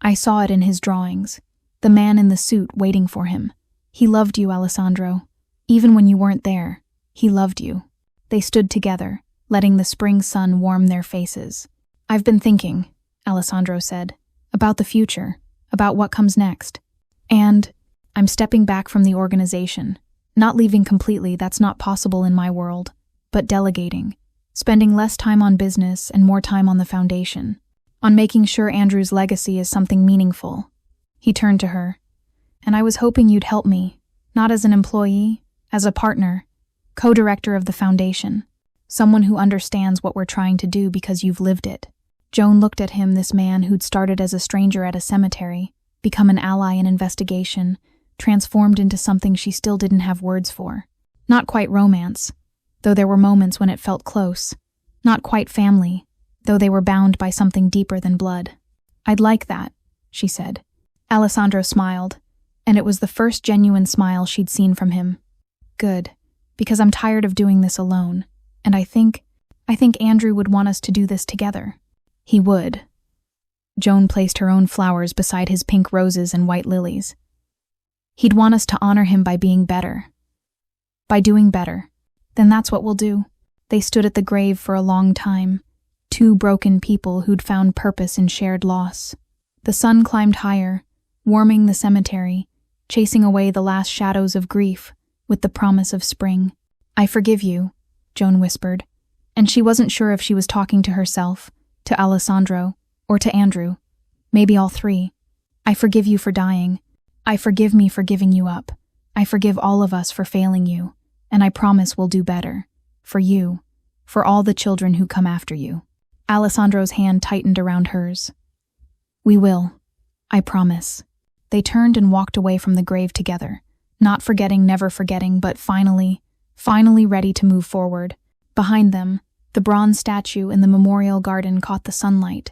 I saw it in his drawings. The man in the suit waiting for him. He loved you, Alessandro. Even when you weren't there, he loved you. They stood together, letting the spring sun warm their faces. I've been thinking, Alessandro said, about the future, about what comes next. And I'm stepping back from the organization, not leaving completely, that's not possible in my world, but delegating, spending less time on business and more time on the foundation, on making sure Andrew's legacy is something meaningful. He turned to her. And I was hoping you'd help me, not as an employee, as a partner, co-director of the foundation, someone who understands what we're trying to do because you've lived it. Joan looked at him, this man who'd started as a stranger at a cemetery, become an ally in investigation, transformed into something she still didn't have words for. Not quite romance, though there were moments when it felt close. Not quite family, though they were bound by something deeper than blood. I'd like that, she said. Alessandro smiled, and it was the first genuine smile she'd seen from him. Good, because I'm tired of doing this alone, and I think Andrew would want us to do this together. He would. Joan placed her own flowers beside his pink roses and white lilies. He'd want us to honor him by being better. By doing better. Then that's what we'll do. They stood at the grave for a long time, 2 broken people who'd found purpose in shared loss. The sun climbed higher, warming the cemetery, chasing away the last shadows of grief with the promise of spring. I forgive you, Joan whispered, and she wasn't sure if she was talking to herself, to Alessandro, or to Andrew. Maybe all 3. I forgive you for dying. I forgive me for giving you up. I forgive all of us for failing you, and I promise we'll do better. For you, for all the children who come after you. Alessandro's hand tightened around hers. We will. I promise. They turned and walked away from the grave together, not forgetting, never forgetting, but finally ready to move forward. Behind them, the bronze statue in the memorial garden caught the sunlight,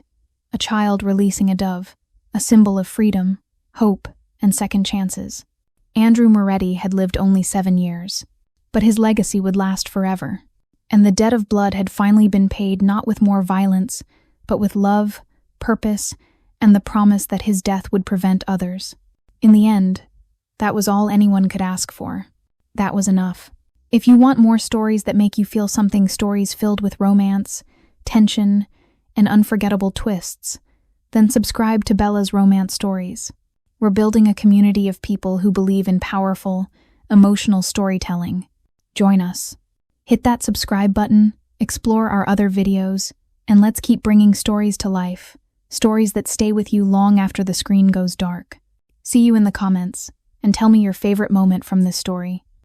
a child releasing a dove, a symbol of freedom, hope, and second chances. Andrew Moretti had lived only 7 years, but his legacy would last forever, and the debt of blood had finally been paid not with more violence, but with love, purpose, and the promise that his death would prevent others. In the end, that was all anyone could ask for. That was enough. If you want more stories that make you feel something, stories filled with romance, tension, and unforgettable twists, then subscribe to Bella's Romance Stories. We're building a community of people who believe in powerful, emotional storytelling. Join us. Hit that subscribe button, explore our other videos, and let's keep bringing stories to life. Stories that stay with you long after the screen goes dark. See you in the comments, and tell me your favorite moment from this story.